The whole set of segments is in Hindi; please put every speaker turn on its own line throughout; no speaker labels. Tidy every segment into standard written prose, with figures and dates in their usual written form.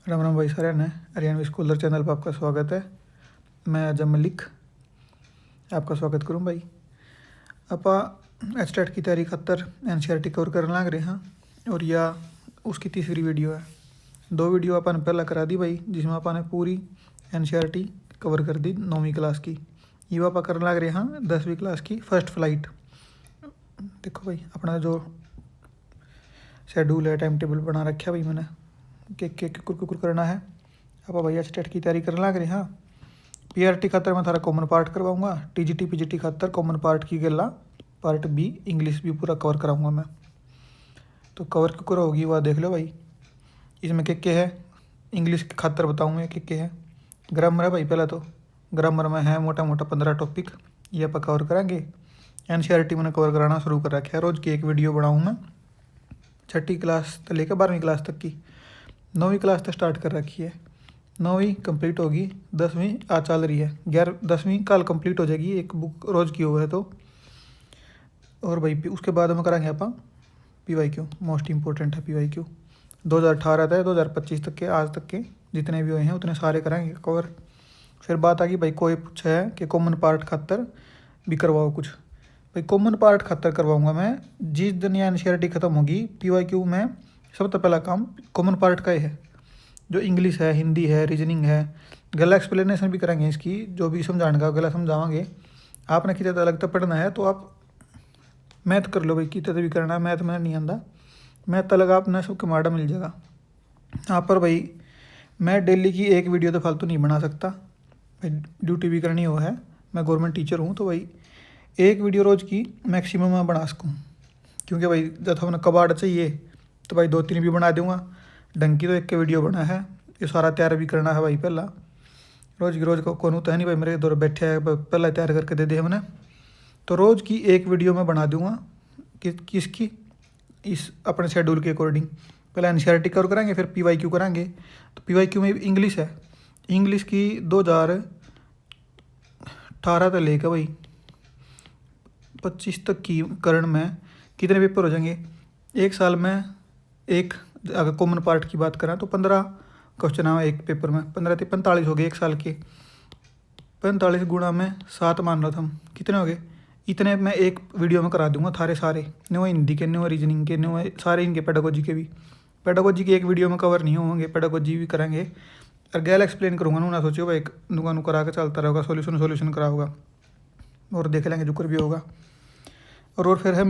राम राम भाई सारे ने हरियाणवी स्कॉलर चैनल पर आपका स्वागत है। मैं अजम मलिक आपका स्वागत करूं भाई। आप एचटेट की तैयारी खातर एनसीईआरटी कवर करने लग रहे हैं और या उसकी तीसरी वीडियो है। 2 वीडियो अपन पहला करा दी भाई, जिसमें अपन पूरी एनसीईआरटी कवर कर दी 9वीं क्लास की। ये आप करने लग रहे हैं 10वीं क्लास की फर्स्ट फ्लाइट। देखो भाई अपना जो शेड्यूल है, टाइम टेबल बना रखा भाई मैंने के कुर करना है। आप भाई एचटेट की तैयारी करने लग रहे हाँ। पीआरटी खातर मैं थारा कॉमन पार्ट करवाऊँगा। टीजीटी पीजीटी खातर कॉमन पार्ट की गला पार्ट बी इंग्लिश भी पूरा कवर कराऊँगा मैं। तो कवर क्यों होगी वह देख लो भाई। इसमें के है इंग्लिश के खातर बताऊँ मैं के है। ग्रामर है भाई, पहला तो ग्रामर में है मोटा मोटा 15 टॉपिक, ये आप कवर करेंगे। एनसीईआरटी मैंने कवर कराना शुरू कर रखा है। रोज़ की एक वीडियो बनाऊँ मैं, 6ठी क्लास से लेकर 12वीं क्लास तक की। 9वीं क्लास तक स्टार्ट कर रखी है। 9वीं कंप्लीट होगी, 10वीं आज चल रही है। 10वीं कल कंप्लीट हो जाएगी, एक बुक रोज़ की हुआ है तो। और भाई उसके बाद हम करेंगे आप PYQ, मोस्ट इंपॉर्टेंट है PYQ। 2018 तक 2025 तक के आज तक के जितने भी हुए हैं उतने सारे करेंगे कवर। फिर बात आ गई भाई, कोई पूछा है कि कॉमन पार्ट खातर भी करवाओ कुछ। भाई कॉमन पार्ट खातर करवाऊँगा मैं। जिस दिन या एनसीईआरटी ख़त्म होगी PYQ में सबसे पहला काम कॉमन पार्ट का ही है। जो इंग्लिश है, हिंदी है, रीजनिंग है, गला एक्सप्लेनेशन भी करेंगे इसकी। जो भी समझाने का गला समझावांगे। आपने कितना अलग तक पढ़ना है तो आप मैथ कर लो भाई, कितना भी करना है। मैथ में नहीं आंदा, मैथ अलग आपने सबके माड़ा मिल जाएगा। यहाँ पर भाई मैं डेली की एक वीडियो तो फालतू नहीं बना सकता भाई, ड्यूटी भी करनी हो है। मैं गवर्नमेंट टीचर हूँ तो भाई एक वीडियो रोज़ की मैक्सिमम मैं बना सकूँ। क्योंकि भाई जब हमने कबाड़ चाहिए तो भाई 2-3 भी बना दूँगा। ढंग की तो एक के वीडियो बना है, ये सारा तैयार भी करना है भाई। पहला रोज़ की रोज़ को कौन होता है नहीं भाई, मेरे दौर बैठे है पहला तैयार करके दे दे हमने। तो रोज़ की एक वीडियो मैं बना दूँगा किसकी, इस अपने शेड्यूल के अकॉर्डिंग। पहले एनसीईआरटी कवर कराएंगे, फिर PYQ कराएंगे। तो PYQ में इंग्लिश है, इंग्लिश की 2018 तक लेकर भाई 25 तक की करण में कितने पेपर हो जाएंगे एक साल में। एक अगर कॉमन पार्ट की बात करें तो 15 क्वेश्चन है एक पेपर में। 15 से 45 हो गए एक साल के। 45 गुणा में 7 मान लो, हम कितने हो गए। इतने मैं एक वीडियो में करा दूंगा थारे सारे, न्यू हिंदी के, न्यू रीजनिंग के, न्यू सारे इनके पेडागोजी के भी। पेडागोजी की एक वीडियो में कवर नहीं होंगे, पेडागोजी भी करेंगे। और गैल एक्सप्लेन करूँगा ना सोचो भाई, नुका करा के चलता रहेगा, सोल्यूशन करा होगा और देख लेंगे जो कर भी होगा। और फिर है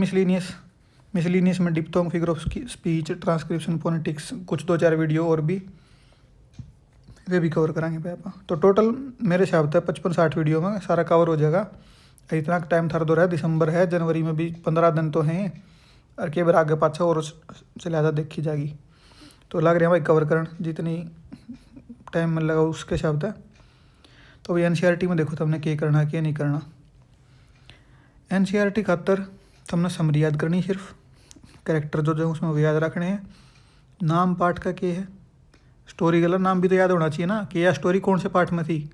मिसलिनियस में diphthong, figure of speech, transcription, phonetics, कुछ 2-4 वीडियो और भी वे भी कवर कराएंगे भाई आप। तो टोटल मेरे हिसाब से 55-60 वीडियो में सारा कवर हो जाएगा। इतना टाइम थारा दो रहा है, दिसंबर है, जनवरी में भी 15 दिन तो हैं और के बार आगे पाछा और चलिया देखी जाएगी। तो लग रहा है भाई कवर करन जितनी टाइम में लगा उसके हिसाब से। तो भाई एनसीईआरटी में देखो तुमने क्या करना क्या नहीं करना। एनसीईआरटी खातर तुमने समरी याद करनी, सिर्फ कैरेक्टर जो उसमें वो याद रखने हैं। नाम पाठ का क्या है, स्टोरी गलत नाम भी तो याद होना चाहिए ना कि यह स्टोरी कौन से पार्ट में थी।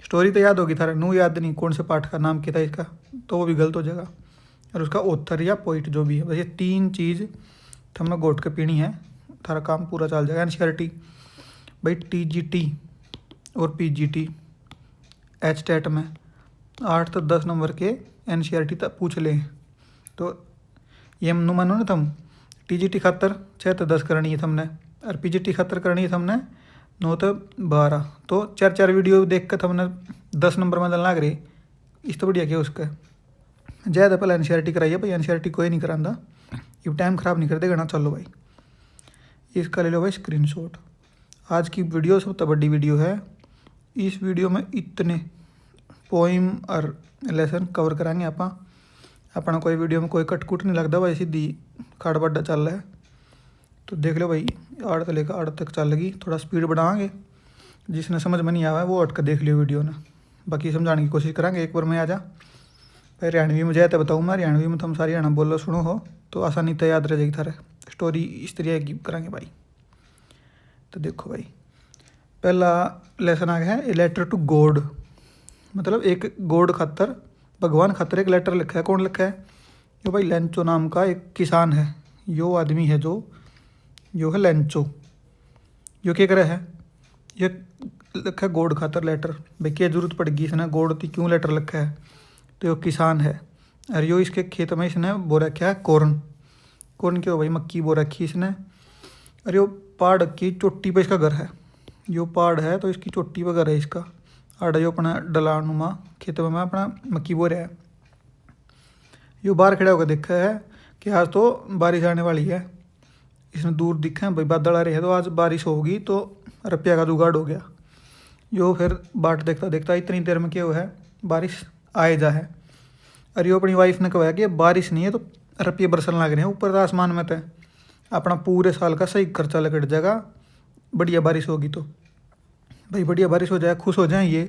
स्टोरी तो याद होगी थारा, नू याद नहीं कौन से पार्ट का नाम क्या था इसका, तो वो भी गलत हो जाएगा। और उसका ऑथर या पोइट जो भी है, बस ये 3 चीज़ हमने गोट के पीनी है, थारा काम पूरा चल जाएगा। एनसीईआरटी भाई TGT और PGT एचटेट में 8 से 10 नंबर के एनसीईआरटी तक पूछ लें। तो ये मानो ना तुम TGT खातर 6 से 10 करनी है तुमने, और PGT खातर करनी है तुमने 9 से 12। तो 4-4 वीडियो देख कर तुमने 10 नंबर में लग रही, इस तो बढ़िया क्या उसका ज़्यादा। पहले एनसीईआरटी कराइए भाई, एनसीईआरटी कोई नहीं करांदा, ये टाइम ख़राब नहीं कर देगा ना। चलो भाई इसका ले लो भाई स्क्रीनशॉट। आज की वीडियो सबसे बड़ी वीडियो है। इस वीडियो में इतने पोइम और लेसन कवर कराएंगे आप। अपना कोई वीडियो में कोई कटकुट नहीं लगता भाई, सीधी खाड़ बड्डा चल रहा है। तो देख लो भाई 8 से लेकर 8 तक चल लगी। थोड़ा स्पीड बढ़ाएंगे, जिसने समझ में नहीं आया है वो हट कर देख लियो वीडियो ने, बाकी समझाने की कोशिश करेंगे। एक बार मैं आ जा भाई हरियाणवी में जाए तो बताऊँ मैं, हरियाणवी में तुम सारी हरियाणा बोलो सुनो हो तो आसानी तो याद रह जाएगी थारे। स्टोरी इस तरह की करेंगे भाई। तो देखो भाई पहला लेसन आ गया है, ए लेटर टू गॉड। मतलब एक गॉड खातर, भगवान खातर एक लेटर लिखा है। कौन लिखा है, यो भाई लेंचो नाम का एक किसान है। यो आदमी है जो है लेंचो। जो क्या करे है, ये लिखा है गोड खातर लेटर। भाई क्या जरूरत पड़ गई इसने गोड की, क्यों लेटर लिखा है, तो यो किसान है और यो इसके खेत में इसने बो रखा है कॉर्न। कॉर्न क्यों भाई, मक्की बो रखी इसने। और यो पहाड़ की चोटी पे इसका घर है, यो पहाड़ है तो इसकी चोटी पे घर है इसका। आड़ा जो अपना डलानुमा खेत में अपना मक्की बो रहा है। यो बाहर खड़ा होकर देखा है कि आज तो बारिश आने वाली है। इसमें दूर दिखा है भाई बादल आ रहे हैं, तो आज बारिश होगी तो रुपया का जुगाड़ हो गया। यो फिर बाट देखता देखता इतनी देर में क्या हुआ है, बारिश आए जा है। और यो अपनी वाइफ ने कहा कि बारिश नहीं है तो रुपये बरसन लग रहे हैं ऊपर आसमान में, तो अपना पूरे साल का सही खर्चा लगट जाएगा, बढ़िया बारिश होगी तो। भाई बढ़िया बारिश हो जाए, खुश हो जाए ये।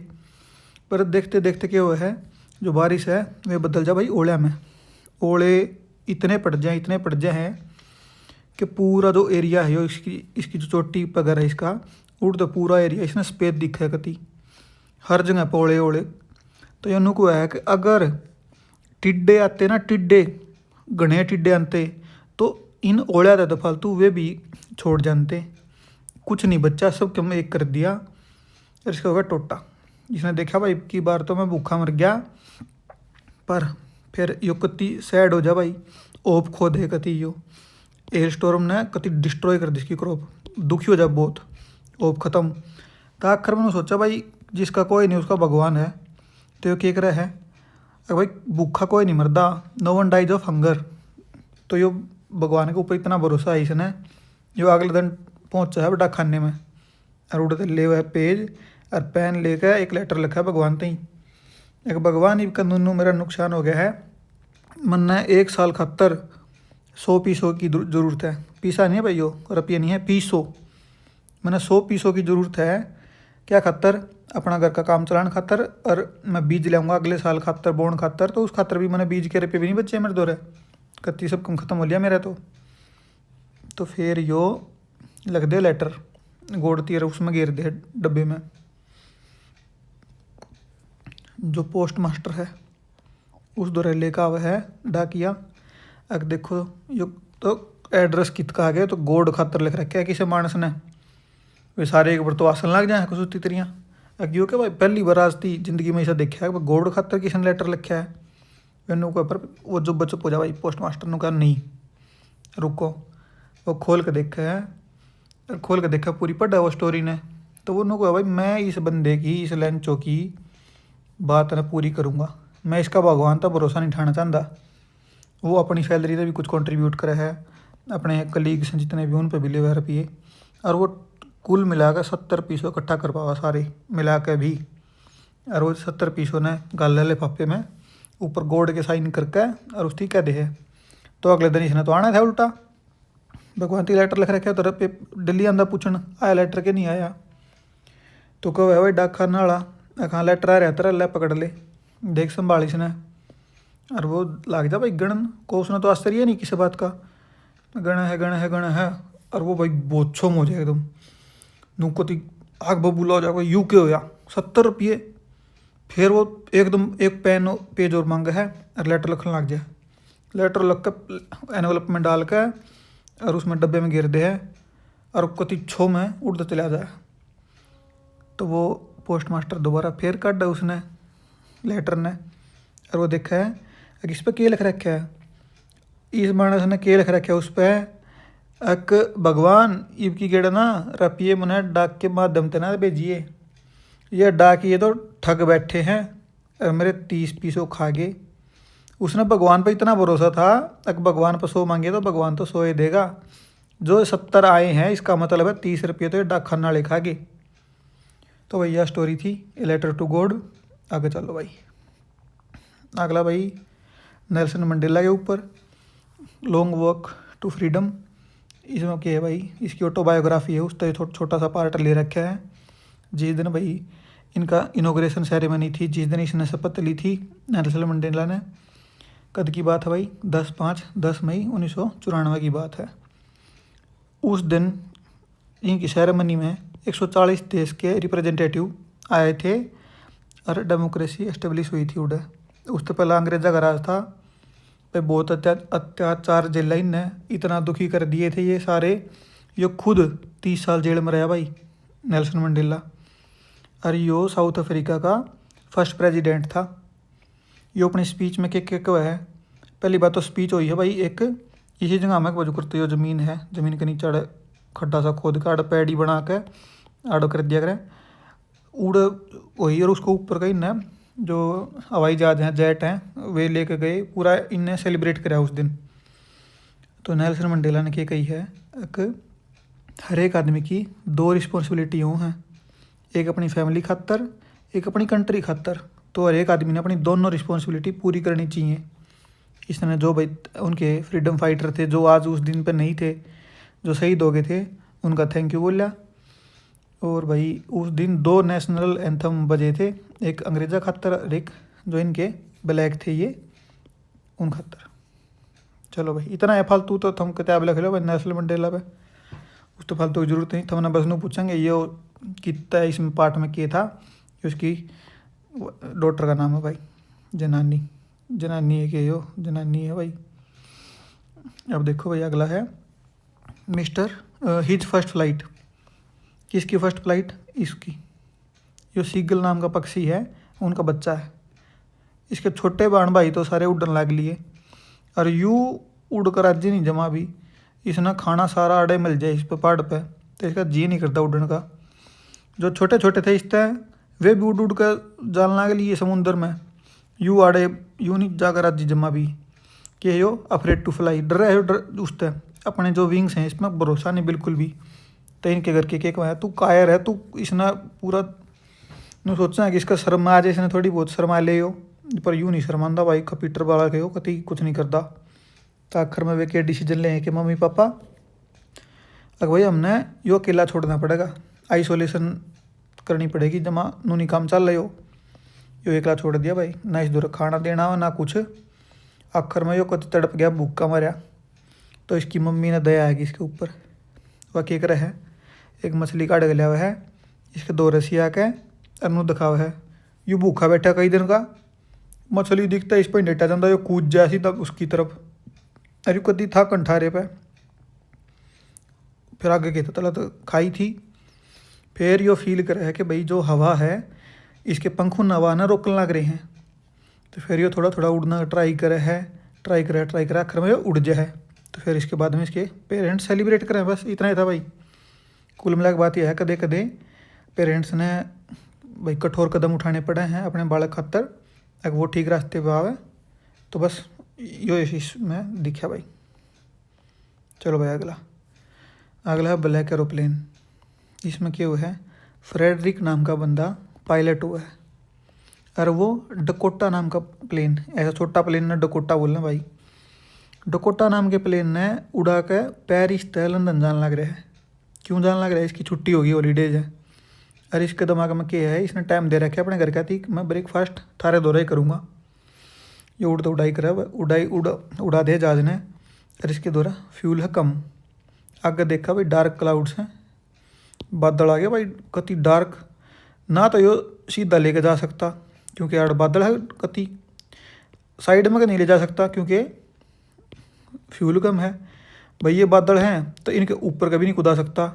पर देखते देखते क्या हुआ है, जो बारिश है वे बदल जा भाई ओले में। ओले इतने पड़ जाए हैं कि पूरा जो एरिया है यो इसकी जो चोटी पर घर है इसका, उड़ तो पूरा एरिया इसने सफ़ेद दिखा है कति, हर जगह पे ओले ओले। तो ये को है कि अगर टिड्डे आते ना, टिड्डे घने टिड्डे आते तो इन ओलिया था तो फालतू वे भी छोड़ जानते, कुछ नहीं बच्चा, सब कम एक कर दिया। और इसका होगा टोटा। इसने देखा भाई की बार तो मैं भूखा मर गया, पर फिर यो कति सैड हो जा भाई, ओप खो दे कति यो एयर स्टोर्म ने कति डिस्ट्रॉय कर दी इसकी क्रॉप, दुखी हो जा बहुत, ओप खत्म। तो आखिर मैंने सोचा भाई जिसका कोई नहीं उसका भगवान है, तो यो क्या करे है, अगर भाई भूखा कोई नहीं मरदा, no one dies of hunger. तो यो भगवान के ऊपर इतना भरोसा है इसने, जो अगले दिन पहुँचा है बड़ा खाने में और उड़ते ले हुआ है पेज और पेन लेकर एक लेटर लिखा है भगवान तई। एक भगवान ही कानून मेरा नुकसान हो गया है, मन्ना 1 साल खातर 100 पीसों की ज़रूरत है। पीसा नहीं है भाई, यो रुपये नहीं है, पीसो। मैंने 100 पीसों की ज़रूरत है, क्या खातर, अपना घर का काम चलाने खातर। और मैं बीज लाऊंगा अगले साल खातर, बोण खातर, तो उस खातर भी मैंने बीज के रुपये भी नहीं बचे मेरे दौरे, कत्ती सब कम ख़त्म हो लिया मेरा तो फिर यो लग दे लेटर गोड़ती है, उसमें घेर दे डब्बे में। जो पोस्ट मास्टर है उस दौरे लेकर आवा है डाकिया। अगर देखो यो तो एड्रेस कित का आ गया, तो गोड खातर लिख रखा है किसी मानस ने, वे सारे एक बार तो आसन लग जाए कुछ तितरियाँ। अगर यो क्या भाई पहली बार आज थी जिंदगी में ऐसा देखा है गोड खातर किसी ने लेटर लिखा है। मैंने को पर वो जो बच्चों पूछा भाई पोस्ट मास्टर ने कहा नहीं रुको, वो खोल के देखा है और खोल के देखा पूरी पढ़ा वो स्टोरी ने। तो वो कहा भाई मैं इस बंदे की, इस लंचों की बात ना पूरी करूँगा, मैं इसका भगवान तो भरोसा नहीं ठाना चाहता। वो अपनी सैलरी से भी कुछ कंट्रीब्यूट करे है, अपने कलीग्स जितने भी उन पर भी ले हुए रुपये, और वो कुल मिलाकर 70 पीसों इकट्ठा कर पावा सारे मिला के भी। और वो 70 पीसों ने गाल ले लिफाफे में ऊपर गोड के साइन करके और उसकी कह दे है। तो अगले दिन इसने तो आना था उल्टा, भगवान की लेटर लिख रखे तो रुपये दिल्ली आंदा पूछन आया लेटर के नहीं आया। तो कहो भाई डाक खाना वाला कहाँ लेटर आ रहा तेरा, ले पकड़ ले देख संभाल इसने। और वो लाग जा भाई गणन को, उसने तो आश्चर्य नहीं किसी बात का, गण है। और वो भाई बोछोम हो जाए एकदम, नुको ती आग बबूला हो जाएगा, यू के हो या 70 रुपये। फिर वो एकदम एक पेज और मांगा है और लेटर लिखने लग जाए। लेटर लिख कर एनवलप में डाल के और उसमें डब्बे में गिर दे है और कति छो में उड़ता चला जाए। तो वो पोस्ट मास्टर दोबारा फिर काटा उसने लेटर ने, और वो देखा है इस पर क्या लिख रखा है, इस मानस ने क्या लिख रखा है उस पर, एक भगवान इबकी गेड़ा ना रुपये मुने डाक के माध्यम से ना भेजिए, ये डाक ये तो ठग बैठे हैं और मेरे 30 पीसों खा गए। उसने भगवान पर इतना भरोसा था, अगर भगवान पर 100 मांगे तो भगवान तो 100 ही देगा, जो 70 आए हैं इसका मतलब है 30 रुपये तो ये डाक खाना वाले खा गए। तो भैया स्टोरी थी ए लेटर टू गॉड। आगे चलो भाई, अगला भाई नेल्सन मंडेला के ऊपर लॉन्ग वॉक टू फ्रीडम। इसमें क्या है भाई, इसकी ऑटोबायोग्राफी है, उस तरह छोटा सा पार्ट ले रखा है। जिस दिन भाई इनका इनॉग्रेशन सेरेमनी थी, जिस दिन इसने शपथ ली थी नेल्सन मंडेला ने, कद की बात है भाई 10 मई 1994 की बात है। उस दिन इनकी सेरेमनी में 140 देश के रिप्रेजेंटेटिव आए थे और डेमोक्रेसी एस्टेब्लिश हुई थी उधर। उससे पहले अंग्रेजा का राज था, पे बहुत अत्याचार झेला इनने, इतना दुखी कर दिए थे ये सारे यो खुद 30 साल जेल में रहा भाई नेल्सन मंडेला। और यो साउथ अफ्रीका का फर्स्ट प्रेसिडेंट था। यो अपनी स्पीच में के हुआ है। पहली बात तो स्पीच हुई है भाई एक इसी जगह में वजह करते हो ज़मीन है, ज़मीन के नीचे खड्डा सा खोद के आड़ पैडी बना के आड़ो कर दिया करें उड़ वही। और उसको ऊपर का इन्हें जो हवाई जहाज हैं जेट हैं वे लेके गए, पूरा इन्हें सेलिब्रेट करा उस दिन। तो नेल्सन मंडेला ने क्या कही है कि हर एक आदमी की 2 रिस्पॉन्सिबिलिटी यूँ हैं, एक अपनी फैमिली खातर, एक अपनी कंट्री खातर। तो हर एक आदमी ने अपनी दोनों रिस्पॉन्सिबिलिटी पूरी करनी चाहिए। इसने जो भाई उनके फ्रीडम फाइटर थे जो आज उस दिन पे नहीं थे, जो शहीद हो गए थे, उनका थैंक यू बोला। और भाई उस दिन 2 नेशनल एंथम बजे थे, एक अंग्रेज़ा खातर और एक जो इनके ब्लैक थे ये उन खातर। चलो भाई इतना है फालतू तो थम किताब लिख लो भाई नेल्सन मंडेला पे, उस तो फालतू की जरूरत नहीं। थमने बस नू पूछेंगे ये कितना इसमें पार्ट में किया था। उसकी डॉटर का नाम है भाई जनानी, जनानी है कि यो जनानी है भाई। अब देखो भाई अगला है मिस्टर हिज फर्स्ट फ्लाइट। किसकी फर्स्ट फ्लाइट? इसकी। यो सीगल नाम का पक्षी है, उनका बच्चा है। इसके छोटे बहन भाई तो सारे उड़न लग लिए और यूँ उड़ कर आज नहीं जमा भी। इसने खाना सारा आड़े मिल जाए इस पे पहाड़ पे तो इसका जी नहीं करता उड़न का। जो छोटे छोटे थे इस तरह वे भी उड़ उड़ कर जान लग लिए समुंदर में। यूँ आड़े यूँ नहीं जाकर आज जमा भी कि यो अफ्रेड टू फ्लाई, डर रहे हो डर उसते अपने जो विंग्स हैं इसमें भरोसा नहीं बिल्कुल भी। तो इनके घर के केक में तू कायर है तू, इसने पूरा नु सोचा कि इसका शर्म आ जाए, इसने थोड़ी बहुत शर्मा ले हो पर यूँ नहीं शर्मांदा भाई। कंप्यूटर वाला के हो कभी कुछ नहीं करता। तो आखिर में वे के डिसीजन ले कि मम्मी पापा अगर भाई हमने यो अकेला छोड़ना पड़ेगा, आइसोलेशन करनी पड़ेगी, जमा नूनी काम चल रहे हो। यो अकेला छोड़ दिया भाई, ना इस दूर खाना देना हो ना कुछ। आखिर में यो कति तड़प गया, भूखा मरा। तो इसकी मम्मी ने दया आएगी इसके ऊपर। वह क्या करे है एक मछली काट लिया हुआ है, इसके 2 रस्सी आके अनु दिखावा है। यू भूखा बैठा कई दिन का, मछली दिखता इस पर डेटा जाता यो कूद जाए सीधा उसकी तरफ। अरे कदी था कंठारे पे, फिर आगे गया तला तो खाई थी। फिर यो फील करे है कि भाई जो हवा है इसके पंखों हवा ना रोकने लग रहे हैं। तो फिर यो थोड़ा थोड़ा उड़ना ट्राई करे है, ट्राई करे आखिर में यो उड़ जाए। तो फिर इसके बाद में इसके पेरेंट्स सेलिब्रेट करें, बस इतना ही था भाई। कुल मिला के बात यह है कदे कदे पेरेंट्स ने भाई कठोर कदम उठाने पड़े हैं अपने बालक खातर अगर वो ठीक रास्ते पे आवे। तो बस यो इसमें दिखा भाई। चलो भाई अगला है ब्लैक एरोप्लेन। इसमें क्या हुआ है फ्रेडरिक नाम का बंदा पायलट हुआ है और वो डकोटा नाम का प्लेन, ऐसा छोटा प्लेन ने डकोटा बोलना भाई। डकोटा नाम के प्लेन ने उड़ा के पेरिस तक लंदन जान लग रहा है। क्यों जान लग रहा है? इसकी छुट्टी होगी, हॉलीडेज है। और इसके दिमाग में क्या है इसने टाइम दे रखा है अपने घर का थी मैं ब्रेकफास्ट थारे दौरा ही करूँगा। ये उड़ तो उड़ाई करे उड़ा दे जहाज ने। और इसके दौरा फ्यूल है कम। आगे देखा भाई डार्क क्लाउड्स हैं, बादल आ गया भाई कति डार्क। ना तो यो सीधा लेके जा सकता क्योंकि यार बादल है, कति साइड में नहीं ले जा सकता क्योंकि फ्यूल कम है। भाई ये बादल हैं तो इनके ऊपर कभी नहीं कूदा सकता,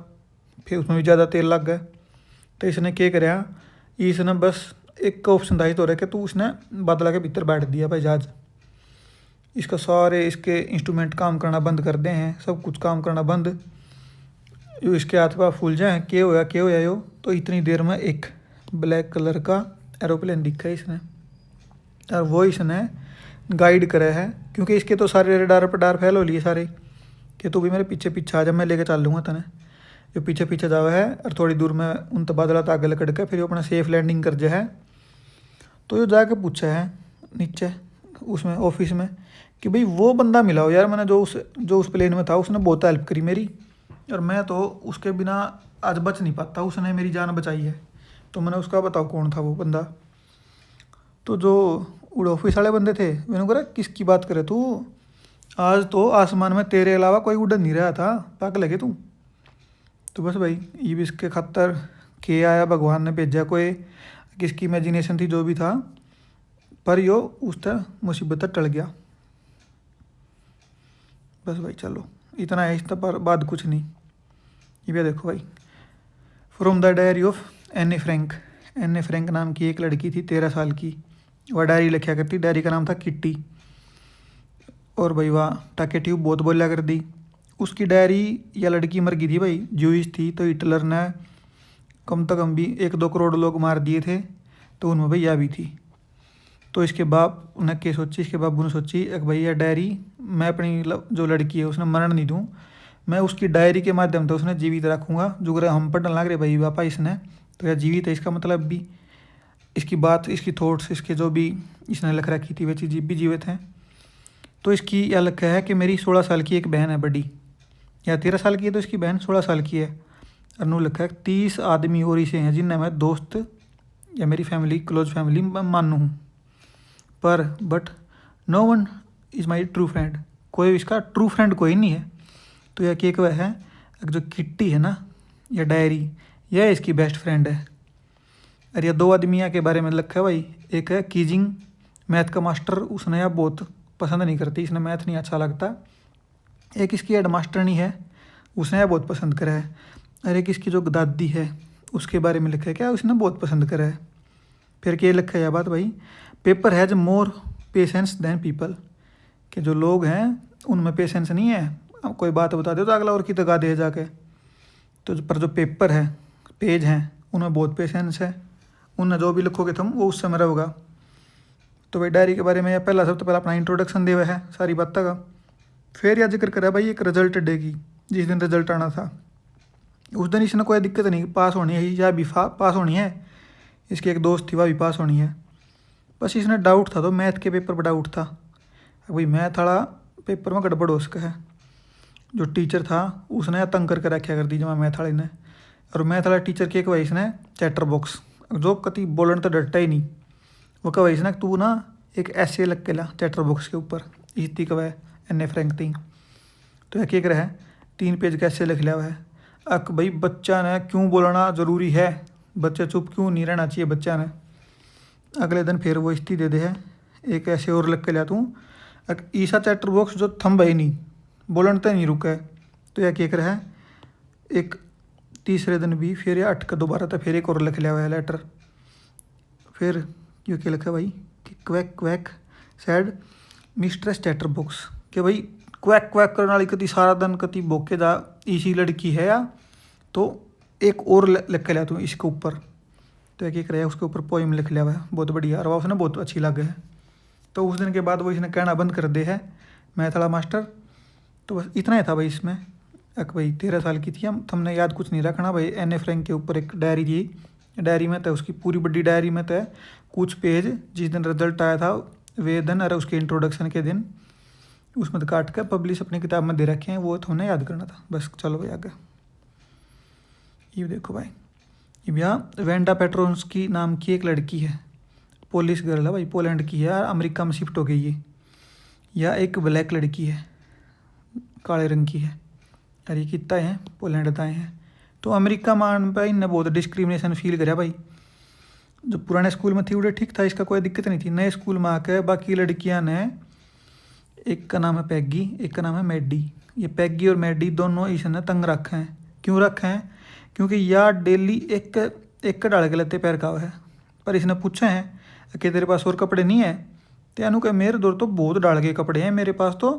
फिर उसमें भी ज़्यादा तेल लग गया। तो इसने क्या कराया, इसने बस एक ऑप्शन था इस दौरे कि तू उसने बादल के भीतर बैठ दिया भाई जहाज। इसका सारे इसके इंस्ट्रूमेंट काम करना बंद कर दे हैं, सब कुछ काम करना बंद। जो इसके हाथ पाँव फूल जाए क्या होया यो। तो इतनी देर में एक ब्लैक कलर का एरोप्लेन दिखा इसने और वो इसने गाइड करा है क्योंकि इसके तो सारे रेडार पडार फैल हो लिए सारे कि तू भी मेरे पीछे पीछे आ जा, मैं लेके चल लूँगा तने। जो पीछे पीछे जावा है और थोड़ी दूर में उन तबादला आगे लकड़ के फिर अपना सेफ लैंडिंग कर जा है। तो ये जाके पूछा है नीचे उसमें ऑफिस में कि भाई वो बंदा मिला हो यार, मैंने जो उस प्लेन में था उसने बहुत हेल्प करी मेरी और मैं तो उसके बिना आज बच नहीं पाता, उसने मेरी जान बचाई है। तो मैंने उसका बताओ कौन था वो बंदा। तो जो ऑफिस वाले बंदे थे मैंने कहा किसकी बात करे तू, आज तो आसमान में तेरे अलावा कोई उड़ नहीं रहा था, पागल लगे तू। तो बस भाई ये भी इसके खतर के आया, भगवान ने भेजा कोई, किसकी इमेजिनेशन थी जो भी था, पर यो उस तरह मुसीबत टल गया। बस भाई चलो इतना है, इस पर बाद कुछ नहीं। ये भी देखो भाई, फ्रॉम द डायरी ऑफ एने फ्रैंक। एने फ्रैंक नाम की एक लड़की थी 13 साल की, वह डायरी लिखा करती, डायरी का नाम था किट्टी। और भाई वाह टाकेटिव बहुत बोला कर दी। उसकी डायरी, या लड़की मर गई थी भाई, ज्यूइश थी, तो हिटलर ने कम से कम भी 1-2 करोड़ लोग मार दिए थे, तो उनमें भैया भी थी। तो इसके बाप ने क्या सोची, इसके बाबू ने सोची एक भैया डायरी मैं अपनी जो लड़की है उसने मरण नहीं दूँ, मैं उसकी डायरी के माध्यम से उसने जीवित रखूँगा। जो अगर हम पढ़ने लग रहे भाई पापा इसने, तो यह जीवित है, इसका मतलब भी इसकी बात, इसकी थॉट्स, इसके जो भी इसने लिख रखी थी वे चीज़ भी जीवित हैं। तो इसकी यह लक्ष्य है कि मेरी 16 साल की एक बहन है बड़ी, या 13 साल की है तो इसकी बहन 16 साल की है। और नू लिखा है 30 आदमी और इसे हैं जिनने मैं दोस्त या मेरी फैमिली, क्लोज फैमिली मानू हूँ, पर but no one is my true friend, कोई इसका ट्रू फ्रेंड कोई नहीं है। तो यह केक वह है, जो किट्टी है ना, यह डायरी, यह इसकी बेस्ट फ्रेंड है। और यह 2 आदमियों के बारे में लिखा है भाई, एक है कीजिंग मैथ का मास्टर, उसने यह बहुत पसंद नहीं करती, इसने मैथ नहीं अच्छा लगता। एक इसकी हेड मास्टरनी है, उसने यह बहुत पसंद करा है। और एक इसकी जो दादी है उसके बारे में लिखा है क्या, उसने बहुत पसंद करा है। फिर क्या लिखा है यह बात भाई, paper has more patience than people, कि जो लोग हैं उनमें पेशेंस नहीं है, अब कोई बात बता दो तो अगला और की तगा दे जाके। तो पर जो पेपर है, पेज हैं, उनमें बहुत पेशेंस है, उनमें जो भी लिखोगे तुम वो उस समय रहेगा। तो भाई डायरी के बारे में यह पहला सबसे पहला अपना इंट्रोडक्शन दे हुआ है सारी बातों का। फिर यह जिक्र करा भाई एक रिजल्ट डे की, जिस दिन रिजल्ट आना था उस दिन इसने कोई दिक्कत नहीं, पास होनी है या भी पास होनी है। इसकी एक दोस्त थी, वह भी पास होनी है, बस इसने डाउट था, तो मैथ के पेपर पर डाउट था। भाई मैथ वाला पेपर में गड़बड़ हो सका है, जो टीचर था उसने तंग करके रखा कर दी जमा मैथ वाले ने। और मैथ वाला टीचर के भाई इसने चैटर बॉक्स, जो कति बोलन तो डरता ही नहीं, वो कहा इसने तू ना एक ऐसे लग के ला चैटर बॉक्स के ऊपर, इतनी कवा एने फ्रैंक थी। तो यह क्या रहा है, 3 पेज कैसे लिख लिया हुआ है। अक भाई बच्चा ने क्यों बोलना ज़रूरी है, बच्चा चुप क्यों नहीं रहना चाहिए बच्चा ने। अगले दिन फिर वो स्थिति दे दे है, एक ऐसे और लिख के लिया तू, ईसा चैटर बॉक्स जो थम भाई नहीं बोलन तो नहीं रुका है। तो यह क्या रहा है, एक तीसरे दिन भी फिर यह 8 का दोबारा था, फिर एक और लिख लिया हुआ है लेटर। फिर क्यों क्या लिखा भाई कि quack quack sad mistress chatter box, कि भाई क्वैक क्वैक करने वाली कति सारा दिन कति भोके जा इसी लड़की है या, तो एक और लिख के लिया तू इसके ऊपर। तो एक एक रहा उसके ऊपर पोइम लिख लिया हुआ है बहुत बढ़िया, और वह उसने बहुत अच्छी लगे है। तो उस दिन के बाद वो इसने कहना बंद कर दे है मैथ वाला मास्टर। तो बस इतना ही था भाई इसमें। एक भाई 13 साल की थी, हम हमने याद कुछ नहीं रखना भाई। एने फ्रैंक के ऊपर एक डायरी थी, डायरी में था उसकी पूरी बड़ी डायरी में था कुछ पेज, जिस दिन रिजल्ट आया था वे दिन, अरे उसके इंट्रोडक्शन के दिन उसमें काट कर पब्लिश अपनी किताब में दे रखे हैं, वो तो हमने याद करना था बस। चलो भाई आगे ये देखो भाई, ये भैया वेंडा पेट्रोन्स्की नाम की एक लड़की है, पोलिश गर्ल है भाई, पोलैंड की है, अमेरिका में शिफ्ट हो गई है। या एक ब्लैक लड़की है, काले रंग की है, अरे कितना है पोलैंड ताए हैं। तो अमेरिका मान भाई इनने बहुत डिस्क्रिमिनेशन फील करा भाई। जो पुराने स्कूल में थी उड़े ठीक था, इसका कोई दिक्कत नहीं थी। नए स्कूल में आकर बाकी लड़कियां ने, एक का नाम है पैगी, एक का नाम है मैडी, ये पैगी और मैडी दोनों इसने तंग रखे हैं। क्यों रखे हैं, क्योंकि यार डेली एक डाल के लेते पैर का है। पर इसने पूछा है कि तेरे पास और कपड़े नहीं है, तो यानू कह मेरे दौर तो बहुत डाल के कपड़े हैं, मेरे पास तो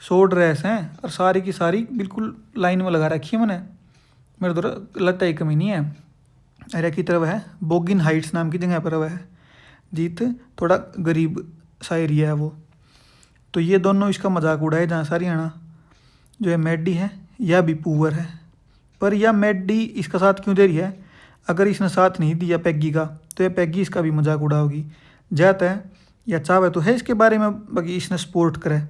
100 ड्रेस हैं और सारी की सारी बिल्कुल लाइन में लगा रखी है मैंने, मेरे दौर लगता ही कमी नहीं है। अरे की तरफ है बोगिन हाइट्स नाम की जगह पर वह है, जीत थोड़ा गरीब सा एरिया है वो। तो ये दोनों इसका मजाक उड़ाए जहाँ सारी आना। जो है मैडी है यह भी पुअर है, पर यह मैडी इसका साथ क्यों दे रही है, अगर इसने साथ नहीं दिया पैगी का तो यह पैगी इसका भी मजाक उड़ाओगी। जाता है या चावे तो है इसके बारे में बाकी इसने सपोर्ट करे,